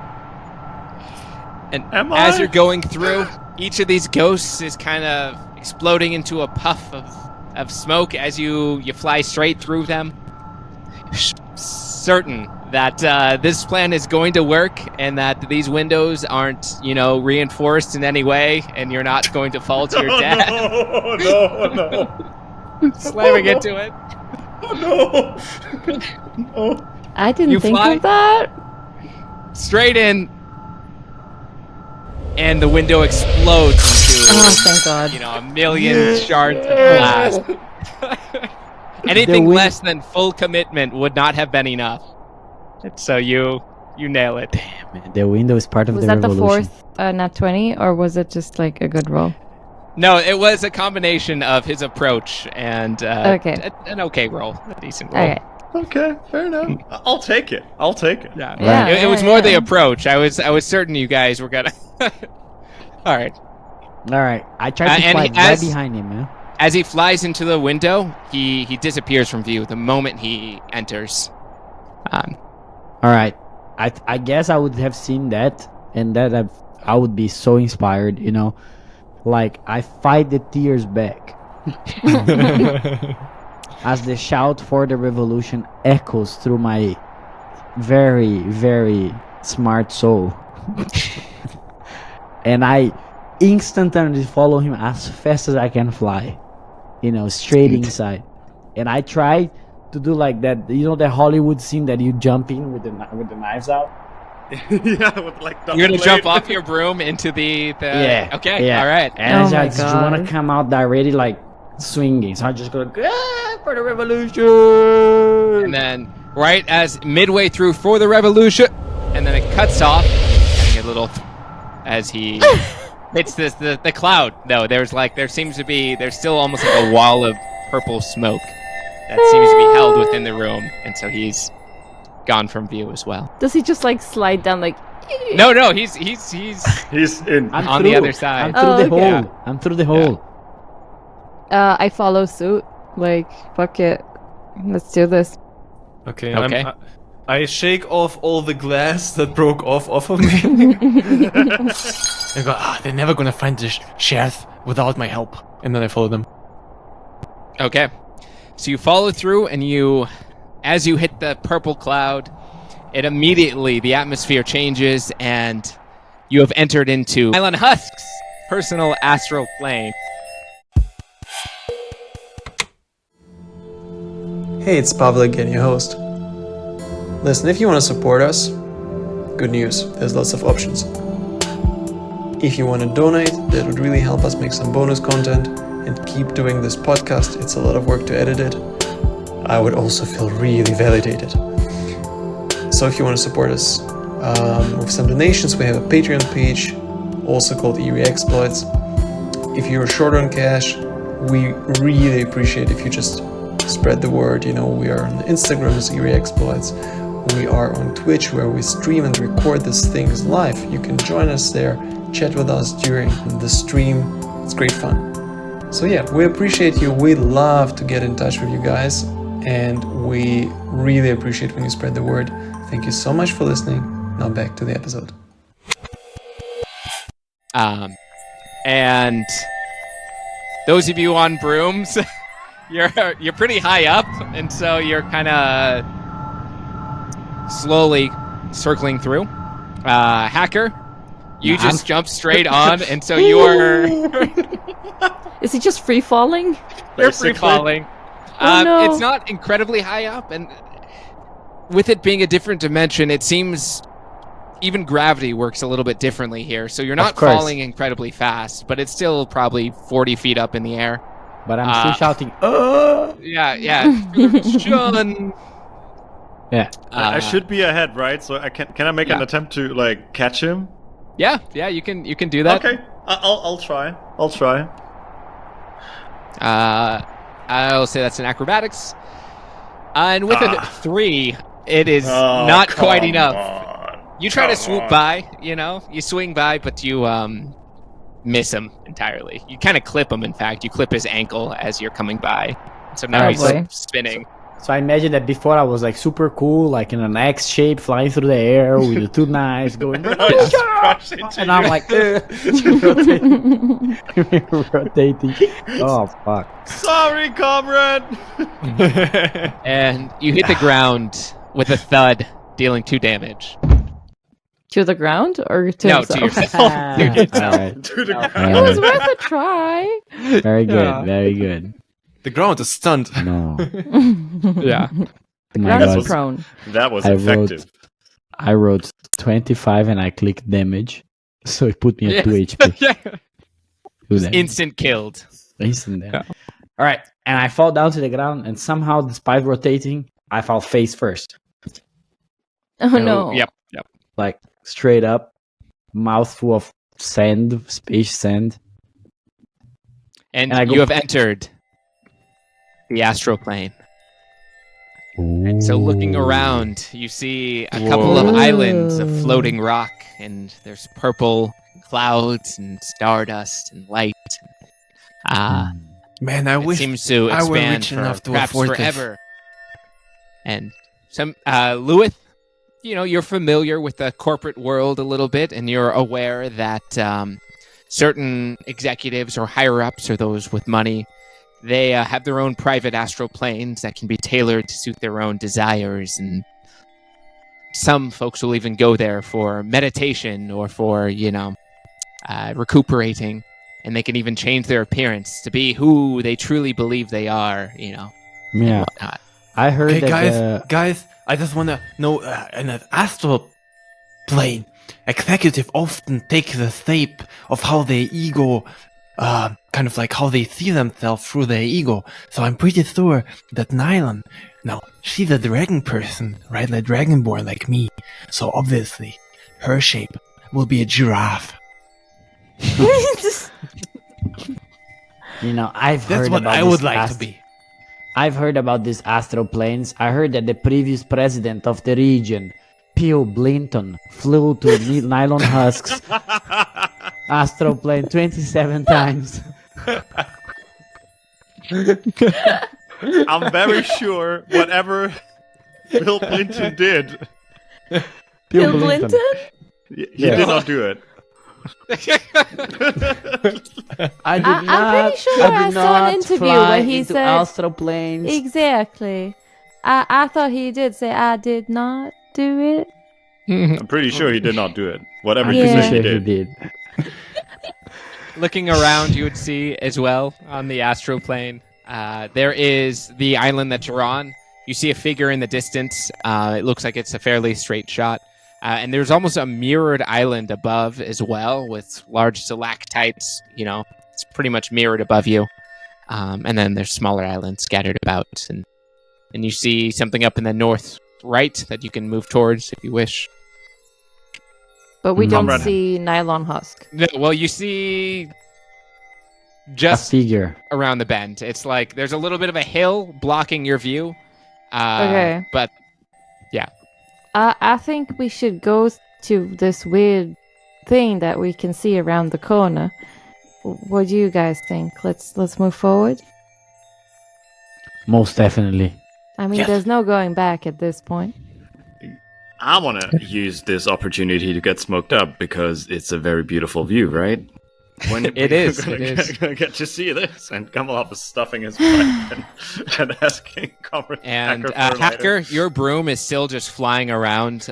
Speaker 7: And
Speaker 5: Am
Speaker 7: as
Speaker 5: I?
Speaker 7: you're going through, each of these ghosts is kind of exploding into a puff of smoke as you fly straight through them. Certain that this plan is going to work, and that these windows aren't, reinforced in any way, and you're not going to fall to your death.
Speaker 5: No!
Speaker 7: Slamming into it.
Speaker 5: No!
Speaker 3: I didn't
Speaker 7: You
Speaker 3: think
Speaker 7: fly-
Speaker 3: of that.
Speaker 7: Straight in, and the window explodes into
Speaker 3: Oh, thank God.
Speaker 7: a million shards of glass. Anything
Speaker 4: The win-
Speaker 7: less than full commitment would not have been enough. So you nail it.
Speaker 4: Man, the window is part of
Speaker 3: Was
Speaker 4: the
Speaker 3: that the
Speaker 4: revolution.
Speaker 3: fourth nat 20, or was it just like a good roll?
Speaker 7: No, it was a combination of his approach and
Speaker 3: Okay.
Speaker 7: an okay roll, a decent roll.
Speaker 3: Okay.
Speaker 5: Okay, fair enough. I'll take it.
Speaker 7: Yeah,
Speaker 3: Yeah,
Speaker 7: it was
Speaker 3: yeah,
Speaker 7: more the
Speaker 3: yeah.
Speaker 7: approach. I was certain you guys were gonna. All right.
Speaker 4: All right, I tried to
Speaker 7: and
Speaker 4: fly
Speaker 7: he-
Speaker 4: right
Speaker 7: as-
Speaker 4: behind him, man.
Speaker 7: As he flies into the window, he disappears from view the moment he enters.
Speaker 4: All right, I guess I would have seen that, and that I would be so inspired, like I fight the tears back. as the shout for the revolution echoes through my very, very smart soul. And I instantly follow him as fast as I can fly, straight inside. And I try to do like that, the Hollywood scene that you jump in with the knives out.
Speaker 5: Yeah, with like
Speaker 7: You're gonna jump off your broom into the
Speaker 4: Yeah.
Speaker 7: Okay,
Speaker 4: Yeah.
Speaker 7: all right.
Speaker 4: And
Speaker 3: Oh
Speaker 4: I
Speaker 3: my
Speaker 4: just want to
Speaker 3: God.
Speaker 4: come out already like swinging. So I just go for the revolution.
Speaker 7: And then right as midway through for the revolution, and then it cuts off, having a little as he hits the cloud. No, there seems to be still almost like a wall of purple smoke that seems to be held within the room, and so he's gone from view as well.
Speaker 3: Does he just like slide down like?
Speaker 7: No, he's
Speaker 5: He's in.
Speaker 4: I'm
Speaker 7: on
Speaker 4: through.
Speaker 7: the other side.
Speaker 4: I'm through
Speaker 3: Oh,
Speaker 4: the
Speaker 3: okay.
Speaker 4: hole. I'm through the hole.
Speaker 3: I follow suit. Like, fuck it. Let's do this.
Speaker 2: Okay.
Speaker 7: Okay.
Speaker 2: I shake off all the glass that broke off of me. I go, they're never gonna find the sheriff without my help. And then I follow them.
Speaker 7: Okay. So you follow through, and as you hit the purple cloud, the atmosphere changes, and you have entered into Nylon Husk's personal astral plane.
Speaker 1: Hey, it's Pavel again, your host. Listen, if you want to support us, good news, there's lots of options. If you want to donate, that would really help us make some bonus content and keep doing this podcast. It's a lot of work to edit it. I would also feel really validated. So if you want to support us with some donations, we have a Patreon page, also called Eerie Exploits. If you're short on cash, we really appreciate if you just spread the word. We are on Instagram as Eerie Exploits. We are on Twitch, where we stream and record these things live. You can join us there, chat with us during the stream. It's great fun. So yeah, we appreciate you. We love to get in touch with you guys, and we really appreciate when you spread the word. Thank you so much for listening. Now back to the episode.
Speaker 7: And those of you on brooms, you're pretty high up, and so you're kind of slowly circling through. Hacker, you just jump straight on, and so you're
Speaker 3: Is he just free falling?
Speaker 7: you're free falling.
Speaker 3: Oh, no.
Speaker 7: It's not incredibly high up, and with it being a different dimension, it seems even gravity works a little bit differently here. So you're not
Speaker 4: course.
Speaker 7: falling incredibly fast, but it's still probably 40 feet up in the air.
Speaker 4: But I'm still shouting,
Speaker 7: Yeah. Shun.
Speaker 4: Yeah.
Speaker 5: I should be ahead, right? So can I make an attempt to like catch him?
Speaker 7: Yeah, you can do that.
Speaker 5: Okay, I'll try.
Speaker 7: I'll say that's an acrobatics. And with a 3, it is not quite enough. You try to swoop by, you swing by, but you miss him entirely. You kind of clip him, in fact. You clip his ankle as you're coming by. So now he's
Speaker 3: boy.
Speaker 7: spinning.
Speaker 4: So I imagine that before I was like super cool, like in an X shape, flying through the air with the 2 knives going. And I'm like, rotating. Oh fuck!
Speaker 5: Sorry, comrade.
Speaker 7: And you hit the ground with a thud, dealing 2 damage.
Speaker 3: To the ground or to
Speaker 7: No,
Speaker 3: himself?
Speaker 7: to yourself.
Speaker 4: Alright.
Speaker 5: To the
Speaker 3: It
Speaker 5: ground.
Speaker 3: was worth a try.
Speaker 4: Very good, very good.
Speaker 2: The ground is stunned.
Speaker 4: No,
Speaker 7: Yeah.
Speaker 3: The
Speaker 4: my
Speaker 3: ground is
Speaker 4: God.
Speaker 3: prone.
Speaker 5: That was
Speaker 4: I
Speaker 5: effective.
Speaker 4: I wrote 25 and I clicked damage, so it put me at 2 HP.
Speaker 7: Yeah.
Speaker 4: 2 damage.
Speaker 7: Instant killed.
Speaker 4: Instant damage. All right, and I fall down to the ground, and somehow, despite rotating, I fall face first,
Speaker 3: Oh no.
Speaker 7: Yep.
Speaker 4: like straight up, mouthful of sand, space sand.
Speaker 7: And
Speaker 4: And I go-
Speaker 7: you have entered the astral plane. And so looking around, you see a couple of
Speaker 3: Whoa.
Speaker 7: islands of floating rock, and there's purple clouds and stardust and light.
Speaker 2: Man, I
Speaker 7: It
Speaker 2: wish
Speaker 7: seems to
Speaker 2: I were
Speaker 7: expand
Speaker 2: rich
Speaker 7: for
Speaker 2: enough to
Speaker 7: perhaps
Speaker 2: afford this.
Speaker 7: forever. And some Lewis, you're familiar with the corporate world a little bit, and you're aware that certain executives or higher ups or those with money They have their own private astral planes that can be tailored to suit their own desires, and some folks will even go there for meditation or for, recuperating, and they can even change their appearance to be who they truly believe they are, and
Speaker 4: Yeah.
Speaker 7: whatnot.
Speaker 4: I heard
Speaker 2: Okay,
Speaker 4: that
Speaker 2: guys, I just want to know, in an astral plane, executive often take the shape of how their ego, kind of like how they see themselves through their ego. So I'm pretty sure that Nylon, now, she's a dragon person, right? Like dragonborn like me. So obviously, her shape will be a giraffe.
Speaker 4: I've
Speaker 2: That's
Speaker 4: heard
Speaker 2: what
Speaker 4: about
Speaker 2: I would like to be.
Speaker 4: I've heard about these astral planes. I heard that the previous president of the region, Pio Blinton, flew to Nylon Husk's astral plane 27 times.
Speaker 5: I'm very sure whatever Bill Clinton did,
Speaker 3: Bill Clinton?
Speaker 5: he did not do it.
Speaker 4: I did
Speaker 3: I'm
Speaker 4: not.
Speaker 3: pretty sure I
Speaker 4: did
Speaker 3: saw
Speaker 4: not
Speaker 3: an interview
Speaker 4: fly
Speaker 3: where he
Speaker 4: into
Speaker 3: said
Speaker 4: astral planes.
Speaker 3: exactly. I thought he did say I did not do it.
Speaker 5: I'm pretty sure he did not do it. Whatever
Speaker 4: I'm
Speaker 5: you
Speaker 3: Yeah.
Speaker 5: say
Speaker 4: pretty
Speaker 5: he
Speaker 4: sure he
Speaker 5: did.
Speaker 4: did.
Speaker 7: Looking around, you would see as well on the astral plane. There is the island that you're on. You see a figure in the distance. It looks like it's a fairly straight shot. And there's almost a mirrored island above as well with large stalactites. It's pretty much mirrored above you. And then there's smaller islands scattered about. And you see something up in the north right that you can move towards if you wish.
Speaker 3: But we don't
Speaker 5: Comrade.
Speaker 3: see Nylon Husk.
Speaker 7: No, well, you see
Speaker 4: A
Speaker 7: just
Speaker 4: figure.
Speaker 7: around the bend. It's like there's a little bit of a hill blocking your view.
Speaker 3: Okay.
Speaker 7: But
Speaker 3: I think we should go to this weird thing that we can see around the corner. What do you guys think? Let's move forward.
Speaker 4: Most definitely.
Speaker 3: I mean,
Speaker 2: Yes.
Speaker 3: there's no going back at this point.
Speaker 8: I want to use this opportunity to get smoked up because it's a very beautiful view, right? When
Speaker 7: It is, it is.
Speaker 5: Gonna get to see this, and Kamalov is stuffing his pipe and asking Comrade
Speaker 7: and
Speaker 5: Hacker for a lighter.
Speaker 7: Hacker, your broom is still just flying around.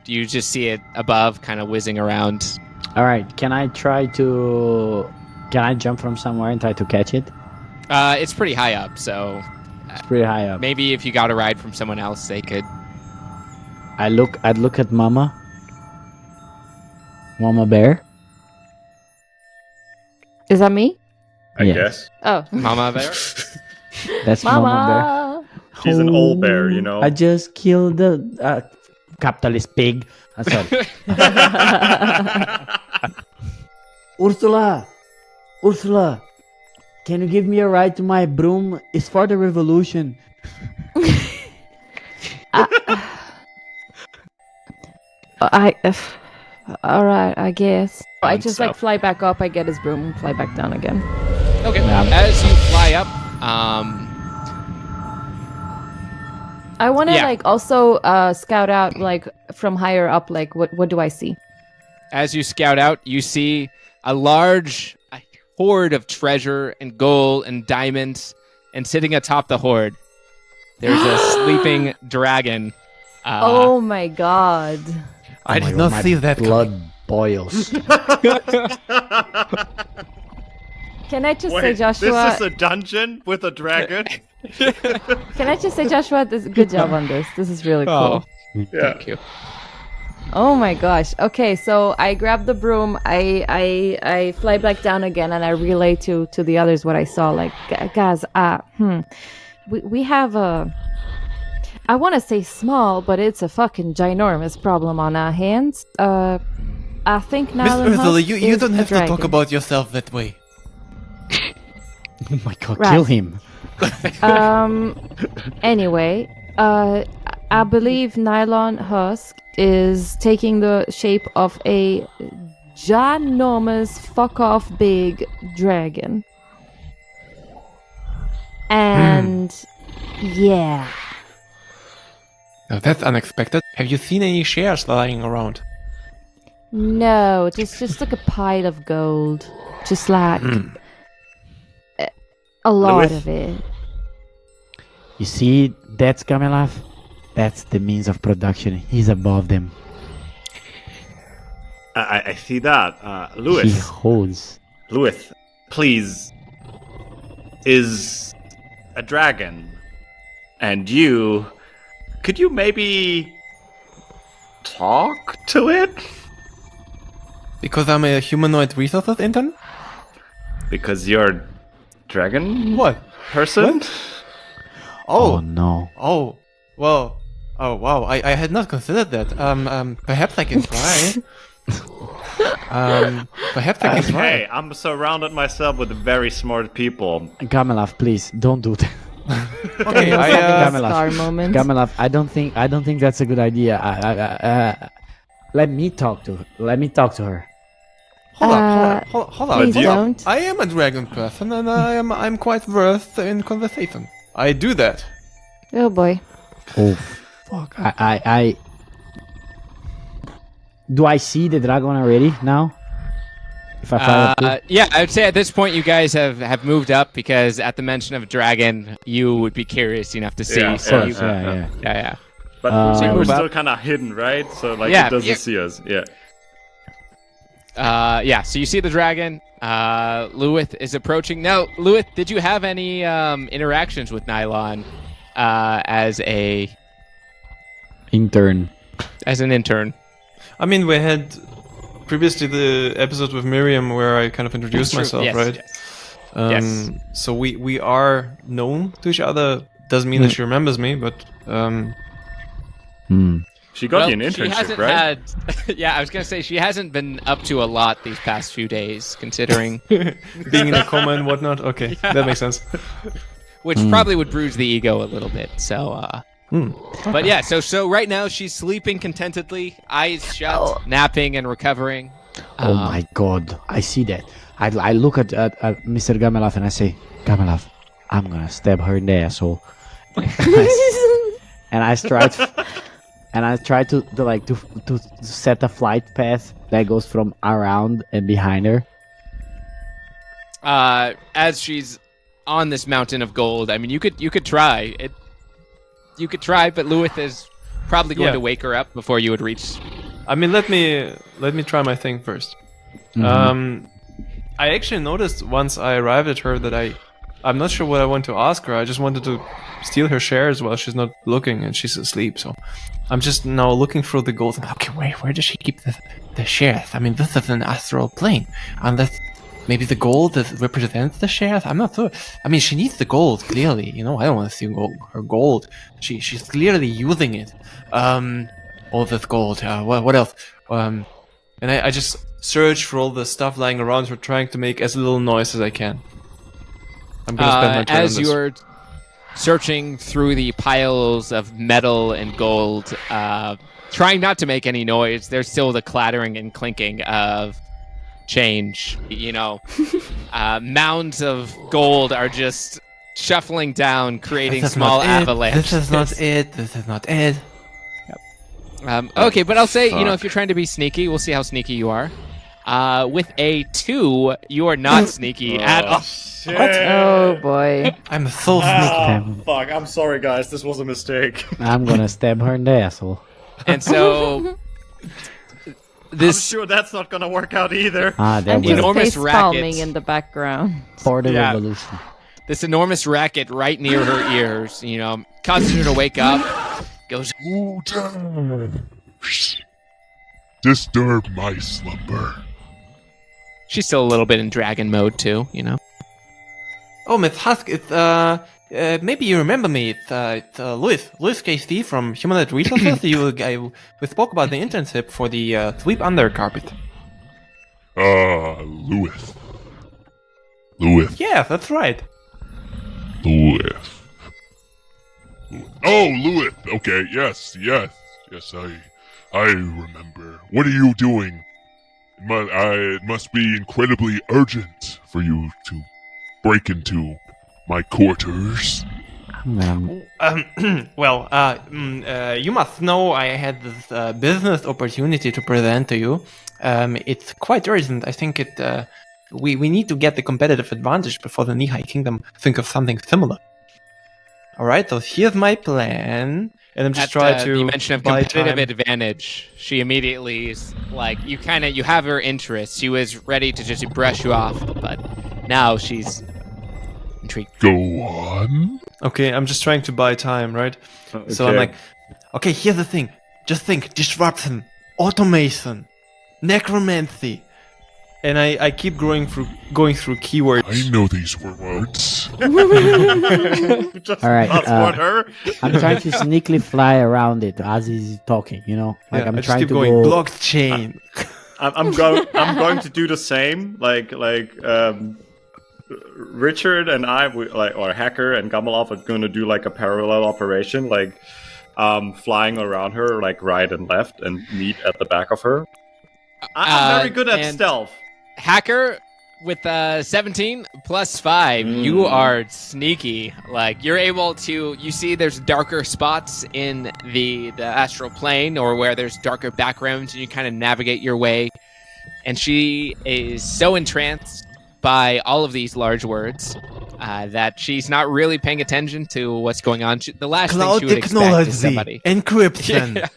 Speaker 7: You just see it above, kind of whizzing around.
Speaker 4: All right. Can I jump from somewhere and try to catch it?
Speaker 7: It's pretty high up, so
Speaker 4: It's pretty high up.
Speaker 7: maybe if you got a ride from someone else, they could.
Speaker 4: I'd look at Mama Bear.
Speaker 3: Is that me?
Speaker 5: I
Speaker 4: Yes.
Speaker 5: guess.
Speaker 3: Oh,
Speaker 7: Mama Bear?
Speaker 4: That's Mama Bear.
Speaker 3: Mama.
Speaker 5: She's an old bear, you know.
Speaker 4: I just killed the capitalist pig. I'm sorry. Ursula, can you give me a ride to my broom? It's for the revolution.
Speaker 3: All right, I guess. I just
Speaker 5: south.
Speaker 3: fly back up. I get his broom and fly back down again.
Speaker 7: Okay.
Speaker 4: Yeah.
Speaker 7: As you fly up,
Speaker 3: I want to
Speaker 7: Yeah.
Speaker 3: also scout out from higher up. What do I see?
Speaker 7: as you scout out, you see a large hoard of treasure and gold and diamonds, and sitting atop the hoard, there's a sleeping dragon.
Speaker 3: Oh my god!
Speaker 2: I did not see that
Speaker 4: blood boils.
Speaker 3: Can I just say,
Speaker 5: Wait,
Speaker 3: Joshua?
Speaker 5: this is a dungeon with a dragon?
Speaker 3: Can I just say, Joshua? Good job on this. This is really cool.
Speaker 5: Yeah.
Speaker 7: Thank you.
Speaker 3: Oh my gosh. Okay, so I grab the broom, I fly back down again, and I relay to the others what I saw. Like, guys, we have a, I want to say small, but it's a fucking ginormous problem on our hands. I think
Speaker 2: Miss
Speaker 3: Nylon
Speaker 2: Ursula,
Speaker 3: Husk
Speaker 2: you
Speaker 3: is
Speaker 2: don't
Speaker 3: a
Speaker 2: have to talk
Speaker 3: dragon.
Speaker 2: about yourself that way.
Speaker 4: Oh my god,
Speaker 3: Right.
Speaker 4: kill him.
Speaker 3: Anyway, I believe Nylon Husk is taking the shape of a ginormous fuck-off big dragon. And yeah.
Speaker 2: Now that's unexpected. Have you seen any shares lying around?
Speaker 3: No, just like a pile of gold. Just like A lot
Speaker 5: Lewis?
Speaker 3: of it.
Speaker 4: You see, that's Gamelaf? That's the means of production. He's above them.
Speaker 5: I see that.
Speaker 4: He
Speaker 5: Lewis,
Speaker 4: holds.
Speaker 5: Lewis, please. Is a dragon, and you. Could you maybe talk to it?
Speaker 2: Because I'm a humanoid resources intern?
Speaker 5: Because you're dragon
Speaker 2: What?
Speaker 5: person?
Speaker 4: Oh
Speaker 2: Oh,
Speaker 4: no.
Speaker 2: oh, well, oh wow, I had not considered that. Perhaps I can try. Perhaps I can try.
Speaker 5: Hey, I'm surrounded myself with very smart people.
Speaker 4: Gamelaf, please don't do that.
Speaker 2: Okay,
Speaker 3: Daniel's
Speaker 2: I,
Speaker 3: having a
Speaker 4: Gamelaf.
Speaker 3: star moment.
Speaker 4: Gamelaf, I don't think that's a good idea. Let me talk to her.
Speaker 2: hold up.
Speaker 3: Please
Speaker 5: you-
Speaker 3: don't.
Speaker 2: I am a dragon person, and I'm quite versed in conversation. I do that.
Speaker 3: Oh boy.
Speaker 4: Oh fuck. I do I see the dragon already now? If I fire up too?
Speaker 7: Yeah, I would say at this point you guys have moved up because at the mention of a dragon, you would be curious enough to see.
Speaker 5: Yeah,
Speaker 7: so
Speaker 5: yeah,
Speaker 7: you,
Speaker 4: yeah.
Speaker 7: yeah.
Speaker 5: But
Speaker 4: So you
Speaker 5: we're
Speaker 4: move
Speaker 5: still
Speaker 4: up.
Speaker 5: kind of hidden, right? So like
Speaker 7: Yeah,
Speaker 5: it doesn't
Speaker 7: yeah.
Speaker 5: see us. Yeah.
Speaker 7: Yeah, so you see the dragon. Lewith is approaching. Now, Lewith, did you have any interactions with Nylon as an
Speaker 4: Intern.
Speaker 7: intern?
Speaker 2: I mean, we had previously the episode with Miriam where I kind of introduced myself,
Speaker 7: Yes,
Speaker 2: right?
Speaker 7: yes. Yes.
Speaker 2: So we are known to each other. Doesn't mean that she remembers me, but
Speaker 5: She got
Speaker 7: Well,
Speaker 5: you an
Speaker 7: she
Speaker 5: internship,
Speaker 7: hasn't
Speaker 5: right?
Speaker 7: had. Yeah, I was gonna say she hasn't been up to a lot these past few days, considering,
Speaker 2: being in a coma and whatnot. Okay, that makes sense.
Speaker 7: which probably would bruise the ego a little bit. So, but yeah, so right now she's sleeping contentedly, eyes shut, napping and recovering.
Speaker 4: Oh my god, I see that. I look at Mr. Gamelaf and I say, Gamelaf, I'm gonna stab her in the asshole. and I try to set a flight path that goes from around and behind her.
Speaker 7: As she's on this mountain of gold, I mean, you could try it. You could try, but Lewith is probably going
Speaker 2: Yeah.
Speaker 7: to wake her up before you would reach.
Speaker 2: I mean, let me try my thing first. I actually noticed once I arrived at her that I'm not sure what I want to ask her. I just wanted to steal her shares while she's not looking and she's asleep. So I'm just now looking through the gold. Okay, where does she keep the shares? I mean, this is an astral plane. Unless maybe the gold that represents the shares? I'm not sure. I mean, she needs the gold, clearly. You know, I don't want to steal her gold. She's clearly using it. All this gold. What else? And I just search for all the stuff lying around her, trying to make as little noise as I can. I'm gonna spend my turn
Speaker 7: As
Speaker 2: on this.
Speaker 7: you're searching through the piles of metal and gold, trying not to make any noise, there's still the clattering and clinking of change. You know, mounds of gold are just shuffling down, creating
Speaker 2: This is
Speaker 7: small
Speaker 2: not it.
Speaker 7: avalanches.
Speaker 2: This is not it. This is not it.
Speaker 7: Okay, but I'll say, you know, if you're trying to be sneaky, we'll see how sneaky you are. With a 2, you are not sneaky at all.
Speaker 5: Shit.
Speaker 3: Oh boy.
Speaker 2: I'm so sneaky.
Speaker 5: Oh, fuck. I'm sorry, guys. This was a mistake.
Speaker 4: I'm gonna stab her in the asshole.
Speaker 7: And so
Speaker 5: I'm
Speaker 7: this
Speaker 5: sure that's not gonna work out either.
Speaker 4: That
Speaker 3: And
Speaker 7: You
Speaker 3: he's
Speaker 7: know,
Speaker 4: was
Speaker 7: enormous
Speaker 3: face palming
Speaker 7: racket.
Speaker 3: in the background.
Speaker 4: for the
Speaker 7: Yeah.
Speaker 4: revolution.
Speaker 7: this enormous racket right near her ears, you know, causes her to wake up. Goes,
Speaker 9: Who dare disturb my slumber?
Speaker 7: she's still a little bit in dragon mode too, you know.
Speaker 2: Oh, Miss Husk, it's maybe you remember me. It's Louis KC from Humanoid Resources. We spoke about the internship for the sweep under carpet.
Speaker 9: Louis. Louis.
Speaker 2: Yeah, that's right.
Speaker 9: Louis. Oh, Louis. Okay, yes, I remember. What are you doing? It must be incredibly urgent for you to break into my quarters.
Speaker 2: Well, you must know I had this business opportunity to present to you. It's quite urgent. I think it we need to get the competitive advantage before the Nihai Kingdom think of something similar. All right, so here's my plan, and I'm just trying to
Speaker 7: the mention of
Speaker 2: buy
Speaker 7: competitive
Speaker 2: time.
Speaker 7: advantage. She immediately is like, you have her interest. She was ready to just brush you off, but now she's intrigued.
Speaker 9: Go on.
Speaker 2: Okay, I'm just trying to buy time, right? So I'm
Speaker 5: Okay.
Speaker 2: like, okay, here's the thing. Just think, disruption, automation, necromancy. And I keep going through keywords.
Speaker 9: I know these were words.
Speaker 5: Just
Speaker 4: All right,
Speaker 5: not for her.
Speaker 4: I'm trying to sneakily fly around it as he's talking. You know, like
Speaker 2: Yeah,
Speaker 4: I'm
Speaker 2: I just
Speaker 4: trying
Speaker 2: keep
Speaker 4: to
Speaker 2: going,
Speaker 4: go.
Speaker 2: blockchain.
Speaker 5: I'm going to do the same. Richard and I, or Hacker and Gamalov are going to do like a parallel operation, like flying around her, like right and left, and meet at the back of her. I'm very good at
Speaker 7: and-
Speaker 5: stealth.
Speaker 7: Hacker with 17 plus 5, you are sneaky. Like, you're able to, you see there's darker spots in the astral plane, or where there's darker backgrounds, and you kind of navigate your way. And she is so entranced by all of these large words that she's not really paying attention to what's going on. The last
Speaker 2: Cloud
Speaker 7: thing she would expect is somebody.
Speaker 2: encryption.
Speaker 7: Yeah.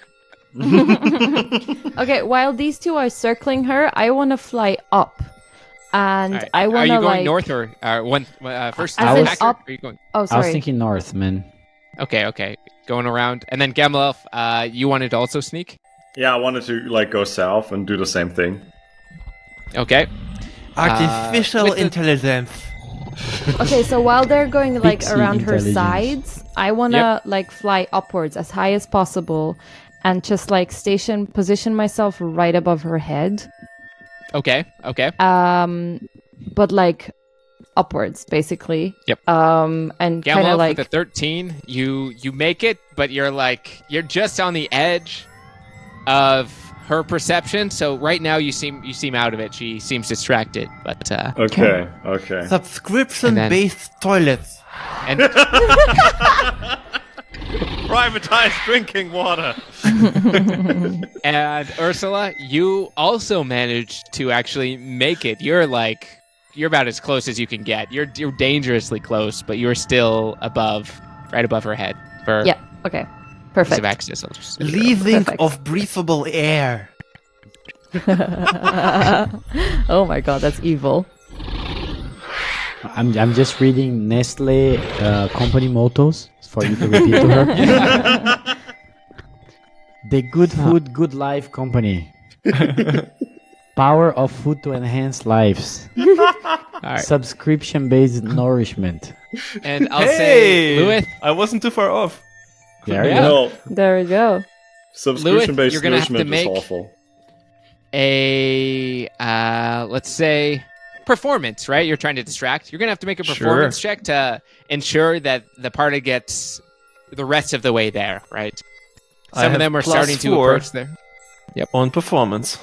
Speaker 3: Okay, while these two are circling her, I want to fly up, and
Speaker 7: All right.
Speaker 3: I want
Speaker 7: Are
Speaker 3: to
Speaker 7: you going
Speaker 3: like.
Speaker 7: north or first?
Speaker 3: As
Speaker 4: in
Speaker 7: Hacker,
Speaker 3: up-
Speaker 7: Are you going?
Speaker 3: Oh,
Speaker 4: I was
Speaker 3: sorry.
Speaker 4: thinking north, man.
Speaker 7: Okay, going around, and then Gamalov, you wanted to also sneak.
Speaker 5: Yeah, I wanted to like go south and do the same thing.
Speaker 7: Okay.
Speaker 2: Artificial
Speaker 7: with the-
Speaker 2: intelligence.
Speaker 3: Okay, so while they're going like
Speaker 4: Pixie
Speaker 3: around her
Speaker 4: intelligence.
Speaker 3: sides, I wanna like fly upwards as high as possible, and just like position myself right above her head.
Speaker 7: Okay.
Speaker 3: But like upwards, basically.
Speaker 7: Yep.
Speaker 3: And kind
Speaker 7: Gamalov
Speaker 3: of like
Speaker 7: with a 13, you make it, but you're just on the edge of her perception. So right now you seem out of it. She seems distracted, but
Speaker 5: Okay.
Speaker 2: Subscription-based toilets.
Speaker 7: and
Speaker 5: Privatized drinking water.
Speaker 7: and Ursula, you also managed to actually make it. You're about as close as you can get. You're dangerously close, but you're still right above her head for
Speaker 3: yeah. Okay.
Speaker 7: ease
Speaker 3: Perfect.
Speaker 7: of access. I'll just-
Speaker 2: Leaving
Speaker 3: Perfect.
Speaker 2: of breathable air.
Speaker 3: Oh my god, that's evil.
Speaker 4: I'm just reading Nestle company mottos for you to repeat to her. The Good Food, Good Life Company. Power of food to enhance lives.
Speaker 7: All right.
Speaker 4: Subscription-based nourishment.
Speaker 7: And I'll say, Lewis,
Speaker 2: I wasn't too far off.
Speaker 4: There you
Speaker 7: Yeah.
Speaker 4: go.
Speaker 5: No,
Speaker 3: There we go.
Speaker 5: subscription-based
Speaker 7: you're gonna have to
Speaker 5: nourishment is
Speaker 7: make-
Speaker 5: awful.
Speaker 7: a let's say performance, right? You're trying to distract. You're gonna have to make a performance check to ensure that the party gets the rest of the way there, right?
Speaker 2: I
Speaker 7: Some of
Speaker 2: have
Speaker 7: them are
Speaker 2: plus
Speaker 7: starting to
Speaker 2: 4.
Speaker 7: approach there.
Speaker 2: On performance.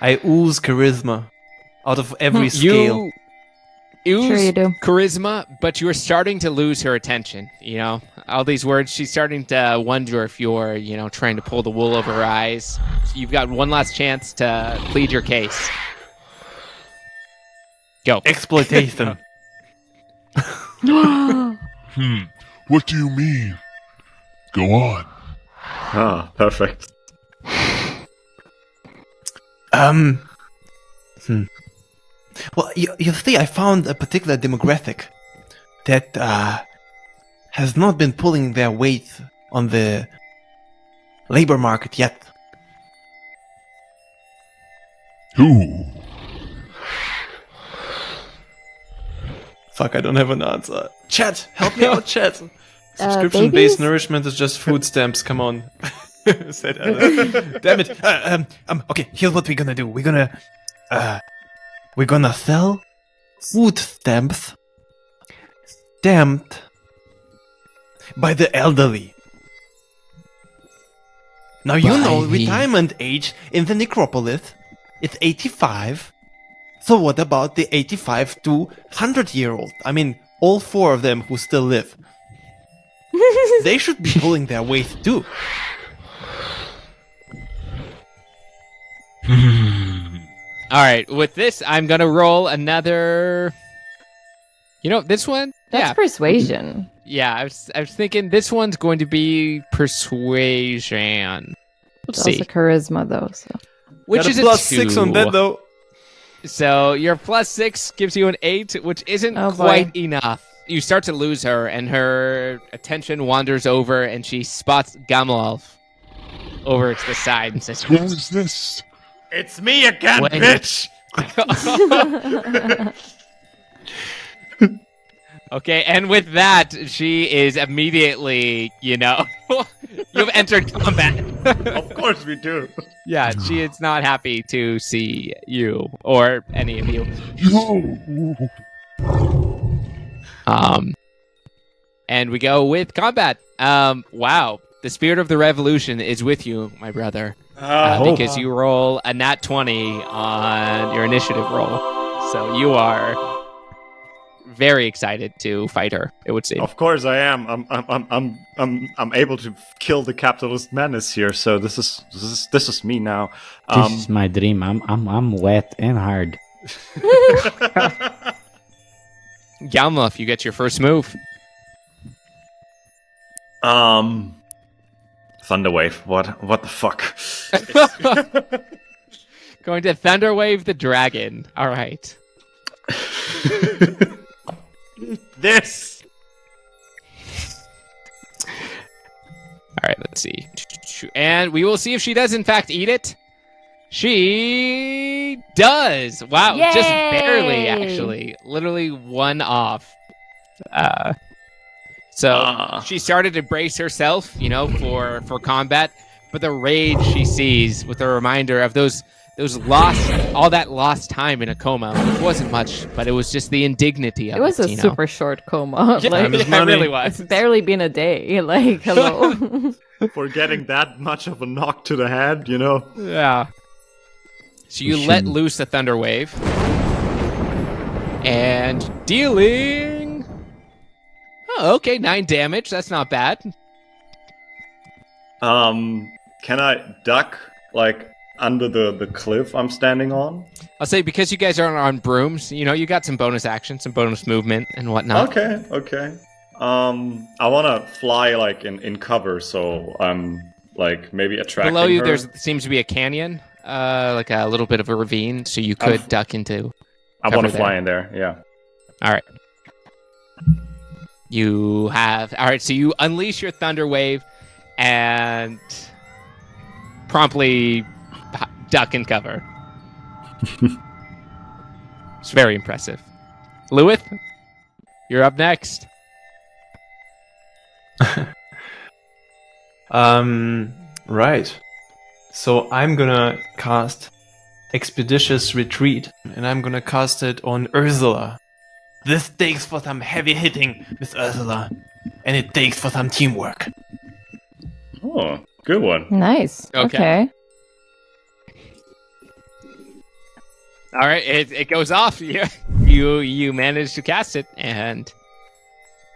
Speaker 2: I ooze charisma out of every scale.
Speaker 7: You
Speaker 3: Sure you do.
Speaker 7: charisma, but you're starting to lose her attention. You know, all these words. She's starting to wonder if you're, trying to pull the wool over her eyes. So you've got one last chance to plead your case. Go.
Speaker 2: Exploitation.
Speaker 9: What do you mean? Go on.
Speaker 5: Ah, perfect.
Speaker 2: Well, you see, I found a particular demographic that has not been pulling their weight on the labor market yet.
Speaker 9: Who?
Speaker 2: Fuck, I don't have an answer. Chat, help me out, chat.
Speaker 3: babies?
Speaker 2: Subscription-based nourishment is just food stamps. Come on. Said Alice. Damn it. Okay, here's what we're gonna do. We're gonna sell food stamps stamped by the elderly. Now you know
Speaker 7: By the-
Speaker 2: retirement age in the necropolis is 85. So what about the 85 to 100-year-old? I mean, all 4 of them who still live. They should be pulling their weight too.
Speaker 7: All right, with this, I'm gonna roll another. You know, this one.
Speaker 3: That's persuasion.
Speaker 7: Yeah, I was thinking this one's going to be persuasion. Let's
Speaker 3: It's
Speaker 7: see.
Speaker 3: also charisma, though. So.
Speaker 7: Which
Speaker 2: Got a
Speaker 7: is
Speaker 2: plus
Speaker 7: a
Speaker 2: 6 on
Speaker 7: 2.
Speaker 2: that though.
Speaker 7: So your plus 6 gives you an 8, which isn't
Speaker 3: Oh, boy.
Speaker 7: quite enough. You start to lose her, and her attention wanders over, and she spots Gamalov over to the side and says,
Speaker 9: What is this?
Speaker 5: It's me again,
Speaker 7: When-
Speaker 5: bitch!
Speaker 7: Okay, and with that, she is immediately, you've entered combat.
Speaker 5: Of course we do.
Speaker 7: Yeah, she is not happy to see you or any of you. And we go with combat. Wow, the spirit of the revolution is with you, my brother, because you roll a nat 20 on your initiative roll. So you are very excited to fight her. It would seem.
Speaker 5: Of course I am. I'm able to kill the capitalist menace here. So this is me now.
Speaker 4: This is my dream. I'm wet and hard.
Speaker 7: Galmuth, you get your first move.
Speaker 5: Thunderwave. What the fuck?
Speaker 7: Going to Thunderwave the dragon. All right.
Speaker 5: This.
Speaker 7: All right, let's see. And we will see if she does in fact eat it. She does. Wow, just barely
Speaker 3: Yay!
Speaker 7: actually. Literally one off. So she started to brace herself, for combat, but the rage she sees with a reminder of all that lost time in a coma, which wasn't much, but it was just the indignity of it.
Speaker 3: It was a super short coma.
Speaker 7: Yeah,
Speaker 3: Like,
Speaker 7: it really was.
Speaker 3: it's barely been a day. Like, hello.
Speaker 5: For getting that much of a knock to the head, you know?
Speaker 7: Yeah. So you
Speaker 4: We
Speaker 7: let
Speaker 4: shouldn't.
Speaker 7: loose the thunder wave. And dealing. Oh, okay, 9 damage. That's not bad.
Speaker 5: Can I duck, like, under the cliff I'm standing on?
Speaker 7: I'll say because you guys are on brooms, you got some bonus action, some bonus movement and whatnot.
Speaker 5: Okay. I wanna fly, like, in cover, so I'm, like, maybe attracting
Speaker 7: Below you,
Speaker 5: her.
Speaker 7: there seems to be a canyon, like a little bit of a ravine, so you could duck into.
Speaker 5: I want to
Speaker 7: cover
Speaker 5: fly
Speaker 7: there.
Speaker 5: in there, yeah.
Speaker 7: All right. You have so you unleash your thunder wave and promptly duck and cover. It's very impressive. Lewith, you're up next.
Speaker 2: Right. So I'm gonna cast Expeditious Retreat, and I'm gonna cast it on Ursula. This takes for some heavy hitting with Ursula, and it takes for some teamwork.
Speaker 5: Oh, good one.
Speaker 3: Nice.
Speaker 7: Okay.
Speaker 3: Okay.
Speaker 7: All right, it goes off. You manage to cast it, and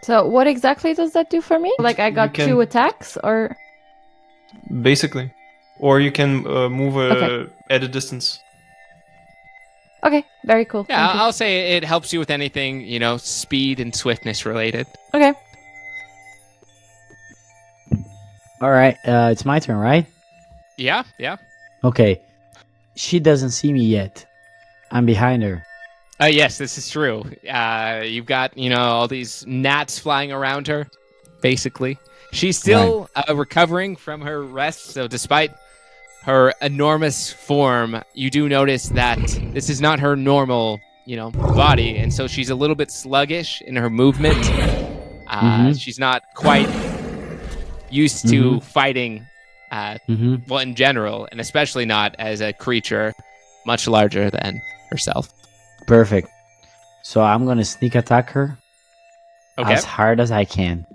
Speaker 3: So what exactly does that do for me? Like I got
Speaker 2: can-
Speaker 3: 2 attacks or
Speaker 2: Basically. Or you can move
Speaker 3: Okay.
Speaker 2: at a distance.
Speaker 3: Okay, very cool.
Speaker 7: yeah,
Speaker 3: Thank you.
Speaker 7: I'll say it helps you with anything speed and swiftness related.
Speaker 3: Okay.
Speaker 4: All right, it's my turn, right?
Speaker 7: Yeah.
Speaker 4: Okay. She doesn't see me yet. I'm behind her.
Speaker 7: Yes, this is true. You've got all these gnats flying around her. Basically, she's still recovering from her rest. So despite her enormous form, you do notice that this is not her normal, body, and so she's a little bit sluggish in her movement. She's not quite used to fighting, well, in general, and especially not as a creature much larger than herself.
Speaker 4: Perfect. So I'm gonna sneak attack her
Speaker 7: Okay.
Speaker 4: as hard as I can,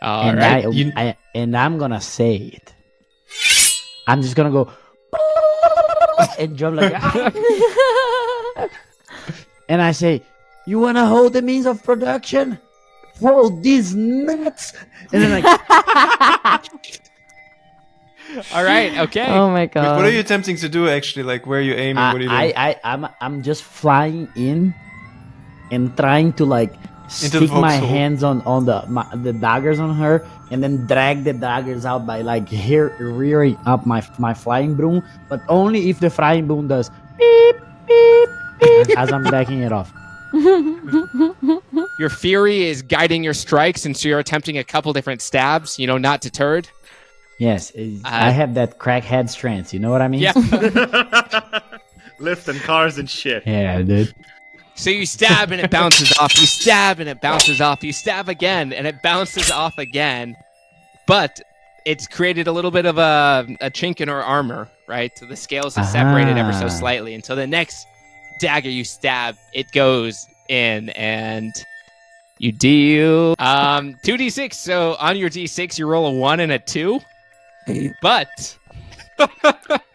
Speaker 7: All
Speaker 4: and
Speaker 7: right.
Speaker 4: I'm gonna say it. I'm just gonna go and jump like, and I say, "You wanna hold the means of production? Hold these nuts!" And then like,
Speaker 7: All right. Okay.
Speaker 3: Oh my
Speaker 2: Wait,
Speaker 3: god.
Speaker 2: what are you attempting to do actually? Like, where are you aiming? What are you doing?
Speaker 4: I'm just flying in and trying to like
Speaker 2: Into the
Speaker 4: stick my
Speaker 2: foxhole.
Speaker 4: hands on the daggers on her and then drag the daggers out by like rearing up my flying broom, but only if the flying broom does beep beep beep as I'm backing it off.
Speaker 7: Your fury is guiding your strikes, and so you're attempting a couple different stabs. Not deterred.
Speaker 4: Yes, I have that crackhead strength. You know what I mean?
Speaker 7: Yeah.
Speaker 5: Lifting cars and shit.
Speaker 4: Yeah, dude.
Speaker 7: So you stab and it bounces off. You stab and it bounces off. You stab again and it bounces off again. But it's created a little bit of a chink in her armor, right? So the scales have separated ever so slightly. And so the next dagger you stab, it goes in and you deal 2d6. So on your d6, you roll a 1 and a 2. But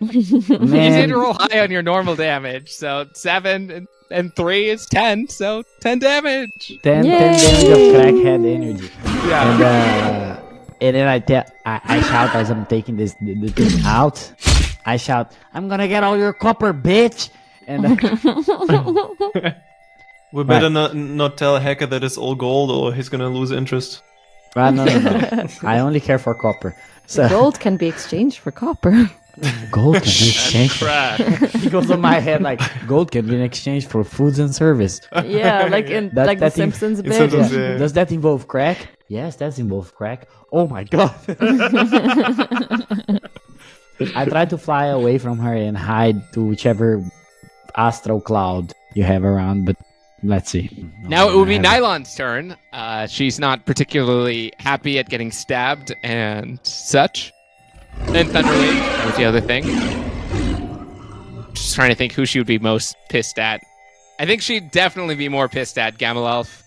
Speaker 7: you did roll high on your normal damage. So 7 and 3 is 10. So 10 damage.
Speaker 4: 10
Speaker 3: Yay!
Speaker 4: damage of crackhead energy.
Speaker 7: Yeah.
Speaker 4: And then I shout as I'm taking the thing out. I shout, "I'm gonna get all your copper, bitch!" And
Speaker 2: We better not tell a hacker that it's all gold, or he's gonna lose interest.
Speaker 4: no. I only care for copper. So
Speaker 3: Gold can be exchanged for copper.
Speaker 4: gold can be exchanged.
Speaker 5: Crack.
Speaker 4: It goes on my head like gold can be in exchange for foods and service.
Speaker 3: Yeah, like in
Speaker 4: That-
Speaker 3: the
Speaker 4: that thing-
Speaker 3: Simpsons
Speaker 2: in
Speaker 3: bit.
Speaker 2: Simpsons,
Speaker 4: Yeah.
Speaker 2: Yeah.
Speaker 4: Does that involve crack? Yes, that involves crack. Oh my god. I try to fly away from her and hide to whichever astral cloud you have around, but let's see.
Speaker 7: Now it would be
Speaker 4: I have-
Speaker 7: Nylon's turn. She's not particularly happy at getting stabbed and such. And Thunderwave was the other thing. Just trying to think who she would be most pissed at. I think she'd definitely be more pissed at Gamalelf,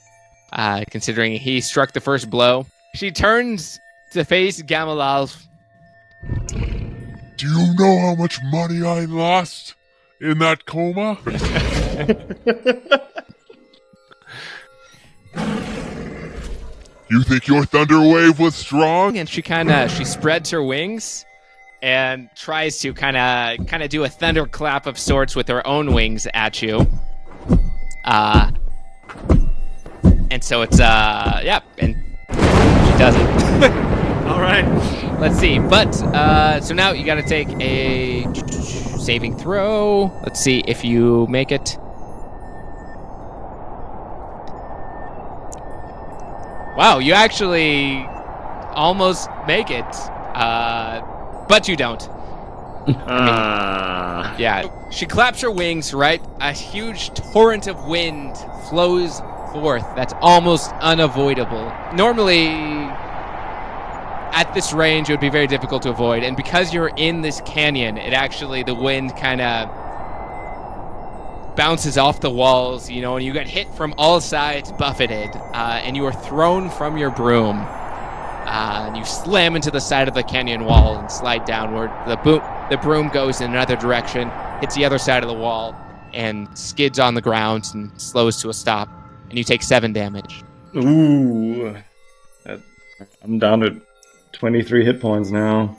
Speaker 7: considering he struck the first blow. She turns to face Gamalelf.
Speaker 9: Do you know how much money I lost in that coma? You think your thunder wave was strong?
Speaker 7: And she spreads her wings and tries to kind of do a thunderclap of sorts with her own wings at you. And so it's and she does it.
Speaker 5: All right.
Speaker 7: Let's see. But so now you got to take a saving throw. Let's see if you make it. Wow, you actually almost make it, but you don't. Yeah, she claps her wings, right? A huge torrent of wind flows forth that's almost unavoidable. Normally, at this range, it would be very difficult to avoid, and because you're in this canyon, the wind kind of bounces off the walls, and you get hit from all sides, buffeted, and you are thrown from your broom. And you slam into the side of the canyon wall and slide downward. The broom goes in another direction, hits the other side of the wall, and skids on the ground and slows to a stop. And you take 7 damage.
Speaker 5: Ooh. I'm down to 23 hit points now.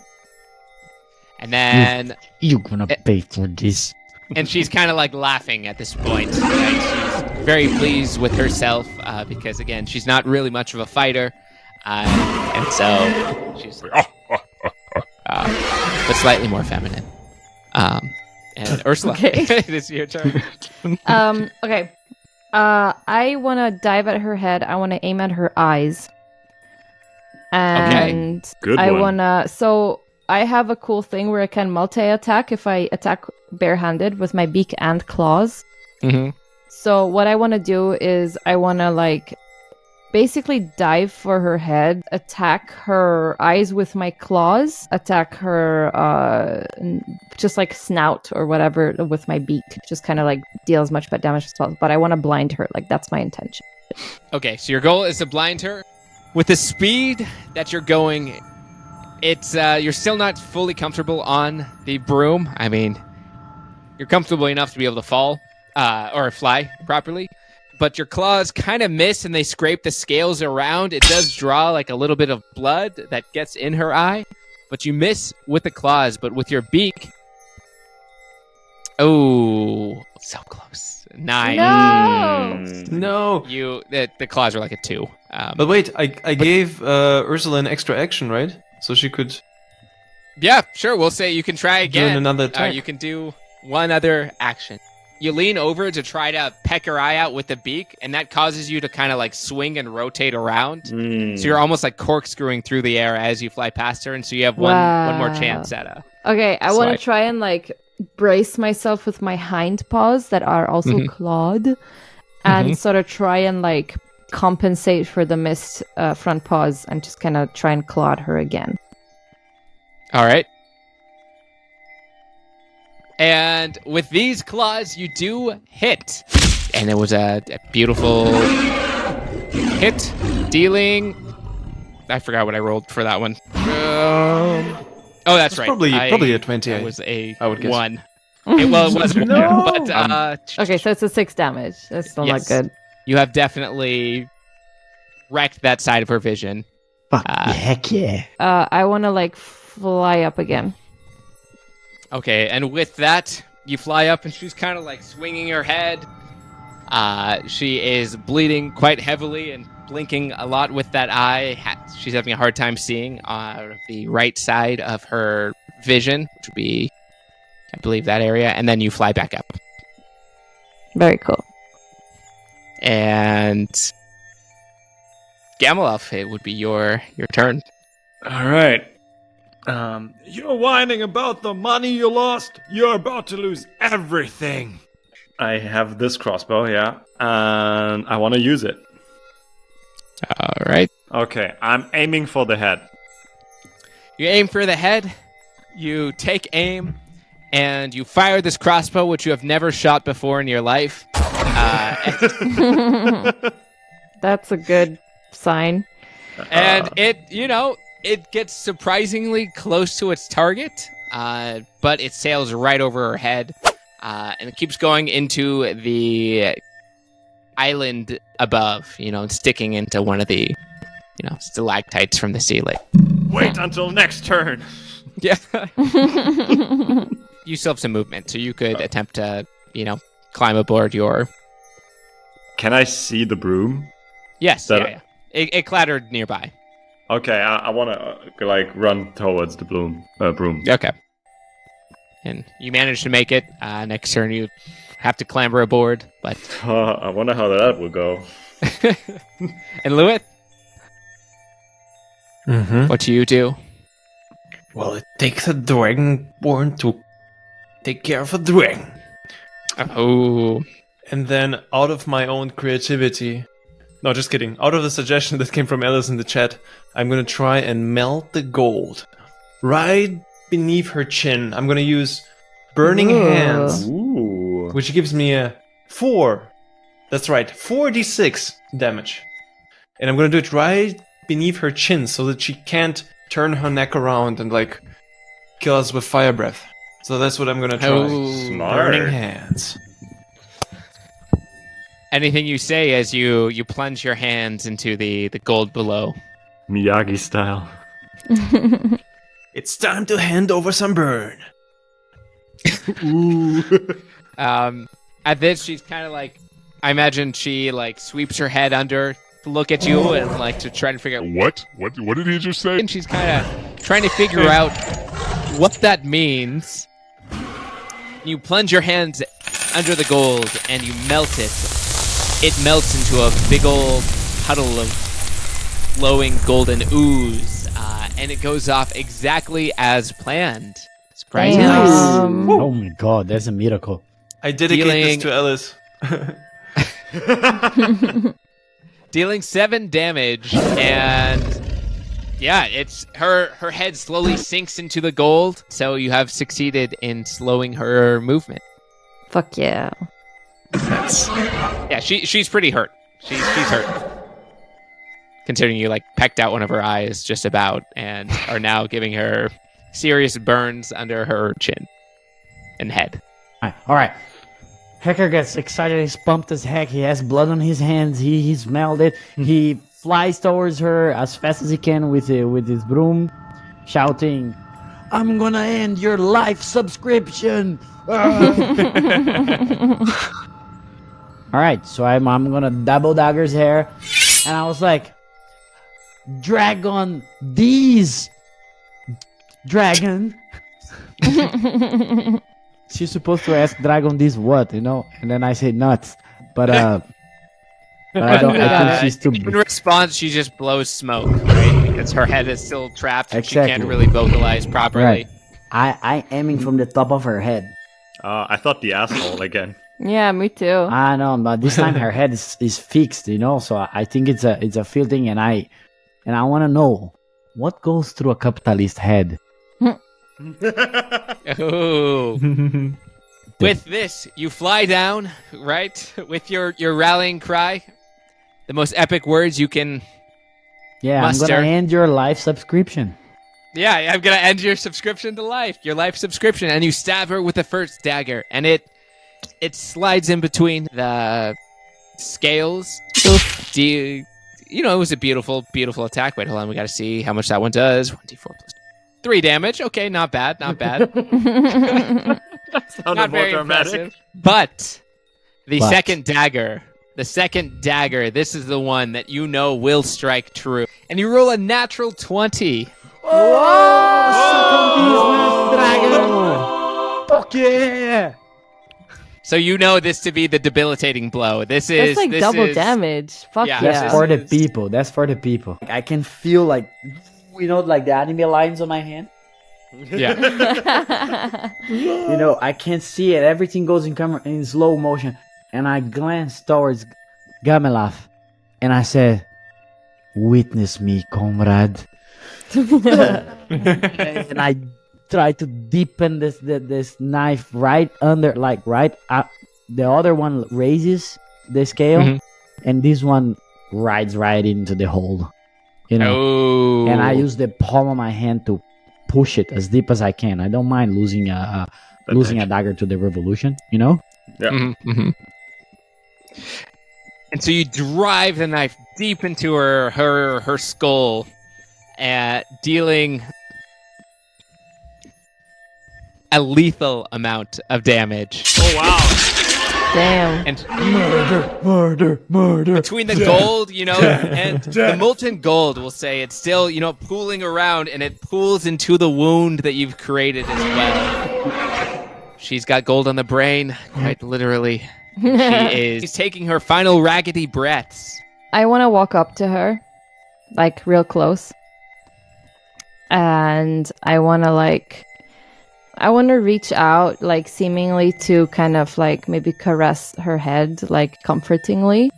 Speaker 7: And then
Speaker 4: You're gonna pay for this.
Speaker 7: And she's kind of like laughing at this point. Right? She's very pleased with herself because, again, she's not really much of a fighter. And so she's but slightly more feminine. And Ursula,
Speaker 3: Okay.
Speaker 7: it is your turn.
Speaker 3: Okay. I want to dive at her head. I want to aim at her eyes. And
Speaker 5: Good
Speaker 3: I
Speaker 5: one.
Speaker 3: want to... So I have a cool thing where I can multi-attack if I attack barehanded with my beak and claws.
Speaker 7: Mm-hmm.
Speaker 3: So what I want to do is I want to basically dive for her head, attack her eyes with my claws, attack her just snout or whatever with my beak. Just kind of deal as much damage as possible. But I want to blind her. That's my intention.
Speaker 7: Okay, so your goal is to blind her. With the speed that you're going, it's you're still not fully comfortable on the broom. I mean, you're comfortable enough to be able to fall or fly properly, but your claws kind of miss and they scrape the scales around. It does draw a little bit of blood that gets in her eye, but you miss with the claws, but with your beak. Oh, so close. 9.
Speaker 3: No.
Speaker 2: No.
Speaker 7: The claws are like a 2.
Speaker 2: But wait, I gave Ursula an extra action, right? So she could
Speaker 7: Yeah, sure. We'll say you can try
Speaker 2: do
Speaker 7: again.
Speaker 2: another attack.
Speaker 7: You can do one other action. You lean over to try to peck her eye out with the beak, and that causes you to kind of like swing and rotate around. So you're almost like corkscrewing through the air as you fly past her, and so you have one more chance at a.
Speaker 3: Okay, I want
Speaker 7: Slide.
Speaker 3: to try and like brace myself with my hind paws that are also clawed, and sort of try and like compensate for the missed front paws, and just kind of try and claw at her again.
Speaker 7: All right. And with these claws, you do hit. And it was a beautiful hit, dealing... I forgot what I rolled for that one. Oh, that's right.
Speaker 2: Probably a 20.
Speaker 7: It was a
Speaker 2: I would guess.
Speaker 7: 1. It wasn't.
Speaker 2: No!
Speaker 7: But,
Speaker 3: Okay, so it's a 6 damage. That's still
Speaker 7: Yes.
Speaker 3: not good.
Speaker 7: you have definitely wrecked that side of her vision.
Speaker 4: Fuck yeah, heck yeah.
Speaker 3: I want to like fly up again.
Speaker 7: Okay, and with that, you fly up and she's kind of like swinging her head. She is bleeding quite heavily and blinking a lot with that eye. She's having a hard time seeing the right side of her vision, which would be, I believe, that area. And then you fly back up.
Speaker 3: Very cool.
Speaker 7: And Gamalov, it would be your turn.
Speaker 8: All right.
Speaker 5: You're whining about the money you lost. You're about to lose everything.
Speaker 8: I have this crossbow, yeah, and I want to use it.
Speaker 7: All right.
Speaker 5: Okay, I'm aiming for the head.
Speaker 7: You aim for the head, you take aim, and you fire this crossbow, which you have never shot before in your life.
Speaker 3: That's a good sign.
Speaker 7: And it gets surprisingly close to its target, but it sails right over her head, and it keeps going into the island above, and sticking into one of the, stalactites from the ceiling.
Speaker 5: Wait until next turn.
Speaker 7: Yeah. You still have some movement, so you could attempt to, climb aboard your...
Speaker 8: Can I see the broom?
Speaker 7: Yes,
Speaker 8: That-
Speaker 7: yeah. It clattered nearby.
Speaker 8: Okay, I want to run towards the broom.
Speaker 7: Okay. And you manage to make it. Next turn, you have to clamber aboard, but...
Speaker 8: I wonder how that will go.
Speaker 7: And Lewis,
Speaker 2: Mm-hmm.
Speaker 7: what do you do?
Speaker 2: Well, it takes a dragonborn to take care of a dragon.
Speaker 7: Oh.
Speaker 2: And then, out of my own creativity... No, just kidding. Out of the suggestion that came from Alice in the chat, I'm gonna try and melt the gold right beneath her chin. I'm gonna use Burning
Speaker 3: Ooh.
Speaker 2: Hands,
Speaker 8: Ooh.
Speaker 2: which gives me a 4. That's right, 4d6 damage. And I'm gonna do it right beneath her chin so that she can't turn her neck around and, kill us with fire breath. So that's what I'm gonna try.
Speaker 7: Oh.
Speaker 8: Smart.
Speaker 2: Burning Hands.
Speaker 7: Anything you say as you plunge your hands into the gold below.
Speaker 8: Miyagi style.
Speaker 2: It's time to hand over some burn.
Speaker 7: At this, she's kind of I imagine she sweeps her head under to look at you and to try to figure out.
Speaker 9: What? What did he just say?
Speaker 7: And she's kind of trying to figure out what that means. You plunge your hands under the gold and you melt it. It melts into a big old puddle of flowing golden ooze, and it goes off exactly as planned. It's crazy nice.
Speaker 4: Oh my god, that's a miracle.
Speaker 2: I dedicate this to Alice.
Speaker 7: Dealing 7 damage, and yeah, it's her head slowly sinks into the gold, so you have succeeded in slowing her movement.
Speaker 3: Fuck yeah.
Speaker 7: Yeah, she's pretty hurt. She's hurt. Considering you pecked out one of her eyes just about and are now giving her serious burns under her chin and head.
Speaker 4: Alright. Hacker gets excited, he's pumped as heck, he has blood on his hands, he smelled it, he flies towards her as fast as he can with his broom. shouting, "I'm gonna end your life subscription!" All right, so I'm gonna double Dagger's hair, and I was like, "Dragon, these dragon." She's supposed to ask Dragon this what, you know, and then I say nuts, but I don't. I think she's too.
Speaker 7: In response, she just blows smoke, right? Because her head is still trapped. And she can't
Speaker 4: Exactly.
Speaker 7: really vocalize properly.
Speaker 4: Right. I aiming from the top of her head.
Speaker 5: I thought the asshole again.
Speaker 3: Yeah, me too.
Speaker 4: I know, but this time her head is fixed, you know. So I think it's a field thing, and I want to know what goes through a capitalist head.
Speaker 7: Ooh. With this, you fly down, right? With your rallying cry, the most epic words you can.
Speaker 4: Yeah,
Speaker 7: Muster.
Speaker 4: I'm gonna end your life subscription.
Speaker 7: Yeah, I'm gonna end your subscription to life, your life subscription, and you stab her with the first dagger, and it slides in between the scales. You know, it was a beautiful attack. Wait, hold on, we gotta see how much that one does. 1d4 plus 3 damage. Okay, not bad, not bad.
Speaker 5: Sounded
Speaker 7: Not
Speaker 5: more
Speaker 7: very
Speaker 5: dramatic.
Speaker 7: impressive. But the
Speaker 4: But.
Speaker 7: second dagger, this is the one that you know will strike true. And you roll a natural 20.
Speaker 4: Fuck yeah!
Speaker 7: So you know this to be the debilitating blow. This is
Speaker 3: That's like double damage. Fuck
Speaker 7: Yeah,
Speaker 3: yeah.
Speaker 4: That's for the people. That's for the people. I can feel like, you know, like the anime lines on my hand.
Speaker 7: Yeah.
Speaker 4: You know, I can't see it. Everything goes in camera in slow motion, and I glance towards Gamelaf, and I said, "Witness me, comrade." And I try to deepen this knife right under, like right up. The other one raises the scale,
Speaker 7: Mhm.
Speaker 4: and this one rides right into the hole. You know,
Speaker 7: Oh.
Speaker 4: and I use the palm of my hand to push it as deep as I can. I don't mind losing a dagger to the revolution. You know.
Speaker 5: Yeah.
Speaker 7: Mhm. And so you drive the knife deep into her skull, dealing a lethal amount of damage.
Speaker 5: Oh wow.
Speaker 3: Damn.
Speaker 7: And
Speaker 4: Murder.
Speaker 7: between the gold, you know, and the molten gold, we'll say it's still, you know, pooling around, and it pools into the wound that you've created as well. She's got gold on the brain, quite literally. She's taking her final raggedy breaths.
Speaker 3: I want to walk up to her, like real close, and I want to reach out, like seemingly to kind of like maybe caress her head, like comfortingly.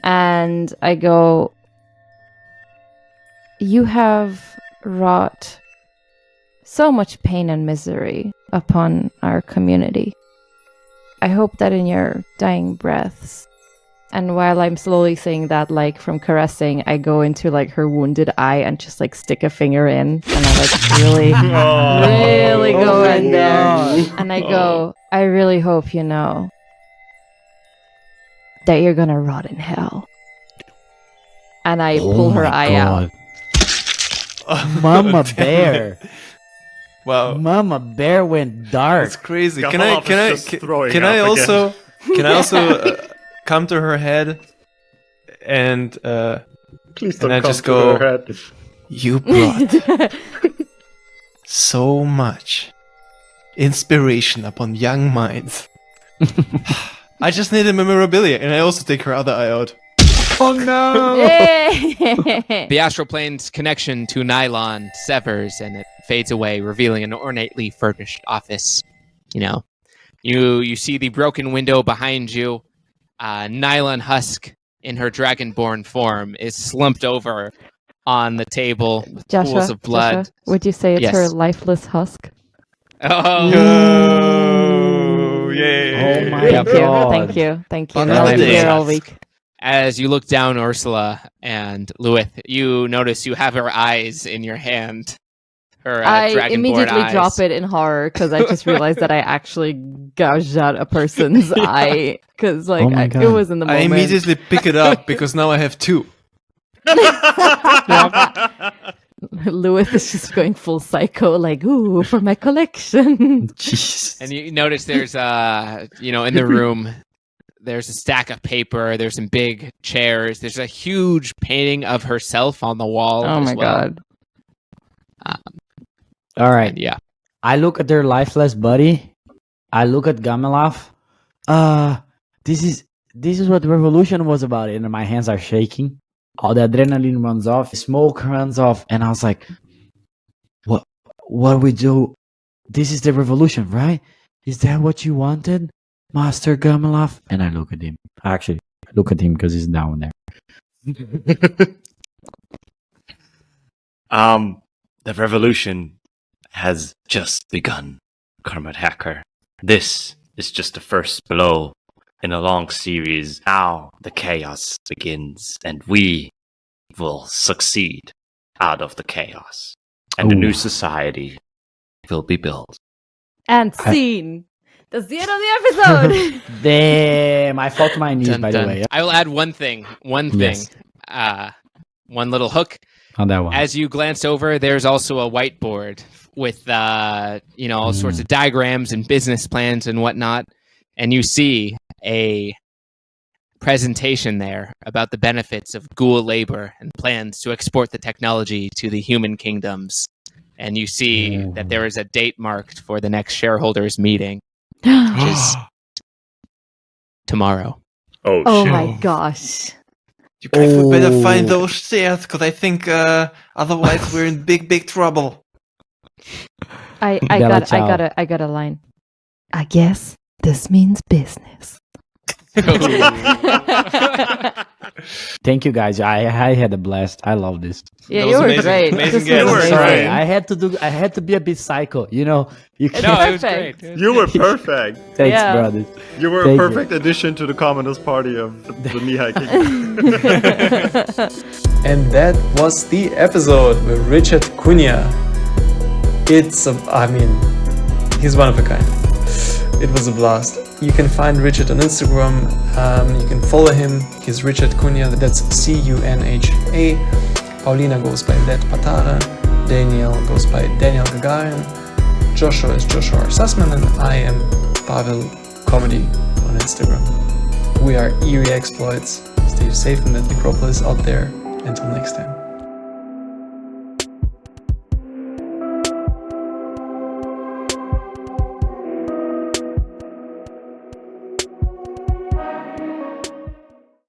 Speaker 3: And I go, "You have wrought so much pain and misery upon our community. I hope that in your dying breaths," and while I'm slowly saying that, like from caressing, I go into like her wounded eye and just like stick a finger in, and I like really go in there, and I go, "I really hope you know that you're gonna rot in hell." And I pull her eye out.
Speaker 4: Mama bear.
Speaker 2: Wow,
Speaker 4: Mama bear went dark.
Speaker 2: that's crazy.
Speaker 5: Gamalov is just throwing
Speaker 2: Can I
Speaker 5: up
Speaker 2: also come to her head and
Speaker 5: Please
Speaker 2: And
Speaker 5: don't
Speaker 2: I
Speaker 5: come
Speaker 2: just
Speaker 5: to
Speaker 2: go-
Speaker 5: her head.
Speaker 2: you brought so much inspiration upon young minds. I just need a memorabilia, and I also take her other eye out.
Speaker 4: Oh no!
Speaker 3: Yay!
Speaker 7: The astral plane's connection to Nylon severs, and it fades away, revealing an ornately furnished office. You know, you see the broken window behind you. Nylon Husk, in her dragonborn form, is slumped over on the table with pools of blood.
Speaker 3: Joshua, would you say it's
Speaker 7: Yes.
Speaker 3: her lifeless husk?
Speaker 7: Oh,
Speaker 2: yay!
Speaker 4: Oh my
Speaker 3: Thank you,
Speaker 4: God.
Speaker 3: thank you.
Speaker 2: On
Speaker 3: I'll be
Speaker 2: holidays.
Speaker 3: here all week.
Speaker 7: As you look down, Ursula and Luith, you notice you have her eyes in your hand. Her
Speaker 3: I
Speaker 7: dragonborn
Speaker 3: immediately
Speaker 7: eyes.
Speaker 3: drop it in horror because I just realized that I actually gouged out a person's eye because like
Speaker 4: Oh my
Speaker 3: it
Speaker 4: God.
Speaker 3: was in the
Speaker 2: I
Speaker 3: moment.
Speaker 2: immediately pick it up because now I have two.
Speaker 3: Lewis is just going full psycho, like, ooh, for my collection.
Speaker 4: Jesus.
Speaker 7: And you notice there's in the room, there's a stack of paper, there's some big chairs, there's a huge painting of herself on the wall.
Speaker 3: Oh
Speaker 7: as
Speaker 3: my
Speaker 7: well.
Speaker 3: god.
Speaker 4: All right.
Speaker 7: And yeah.
Speaker 4: I look at their lifeless body. I look at Gamelov. This is what revolution was about. And my hands are shaking. All the adrenaline runs off, smoke runs off, and I was like, what we do? This is the revolution, right? Is that what you wanted, Master Gamelov? And I look at him. Actually, I look at him because he's down there.
Speaker 8: The revolution has just begun, Comrade Hacker. This is just the first blow in a long series. Now the chaos begins, and we will succeed out of the chaos. And a
Speaker 4: Ooh.
Speaker 8: new society will be built.
Speaker 3: And scene. That's the end of the episode.
Speaker 4: Damn, I fought my knees,
Speaker 7: Dun,
Speaker 4: by
Speaker 7: dun.
Speaker 4: the way.
Speaker 7: I will add one thing.
Speaker 4: Yes.
Speaker 7: One little hook.
Speaker 4: On that one.
Speaker 7: As you glance over, there's also a whiteboard with all sorts of diagrams and business plans and whatnot. And you see a presentation there about the benefits of ghoul labor and plans to export the technology to the human kingdoms. And you see that there is a date marked for the next shareholders meeting, which is tomorrow.
Speaker 3: Oh my gosh.
Speaker 2: You guys would better find those shares, because I think otherwise we're in big trouble.
Speaker 3: I
Speaker 4: Bella
Speaker 3: got
Speaker 4: ciao.
Speaker 3: a line. I guess this means business.
Speaker 4: Thank you guys. I had a blast. I love this.
Speaker 3: Yeah,
Speaker 2: That
Speaker 3: you
Speaker 2: was
Speaker 3: were
Speaker 2: amazing.
Speaker 3: great.
Speaker 2: Amazing
Speaker 3: This
Speaker 2: game.
Speaker 3: was
Speaker 5: You were
Speaker 3: amazing.
Speaker 5: great.
Speaker 4: I had to be a bit psycho. You know, you
Speaker 3: It's
Speaker 4: can't.
Speaker 7: No, it was
Speaker 3: perfect.
Speaker 7: great.
Speaker 5: You were perfect.
Speaker 4: Thanks,
Speaker 3: Yeah.
Speaker 4: brother.
Speaker 5: You were
Speaker 4: Thank
Speaker 5: a
Speaker 4: you.
Speaker 5: perfect addition to the Commoners party of the Mihai King.
Speaker 1: And that was the episode with Richard Cunha. He's one of a kind. It was a blast. You can find Richard on Instagram. You can follow him. He's Richard Cunha. That's Cunha. Paulina goes by Let Patara. Daniel goes by Daniel Gagarin. Joshua is Joshua Sussman, and I am Pavel Comedy on Instagram. We are Eerie Exploits. Stay safe in that necropolis out there. Until next time.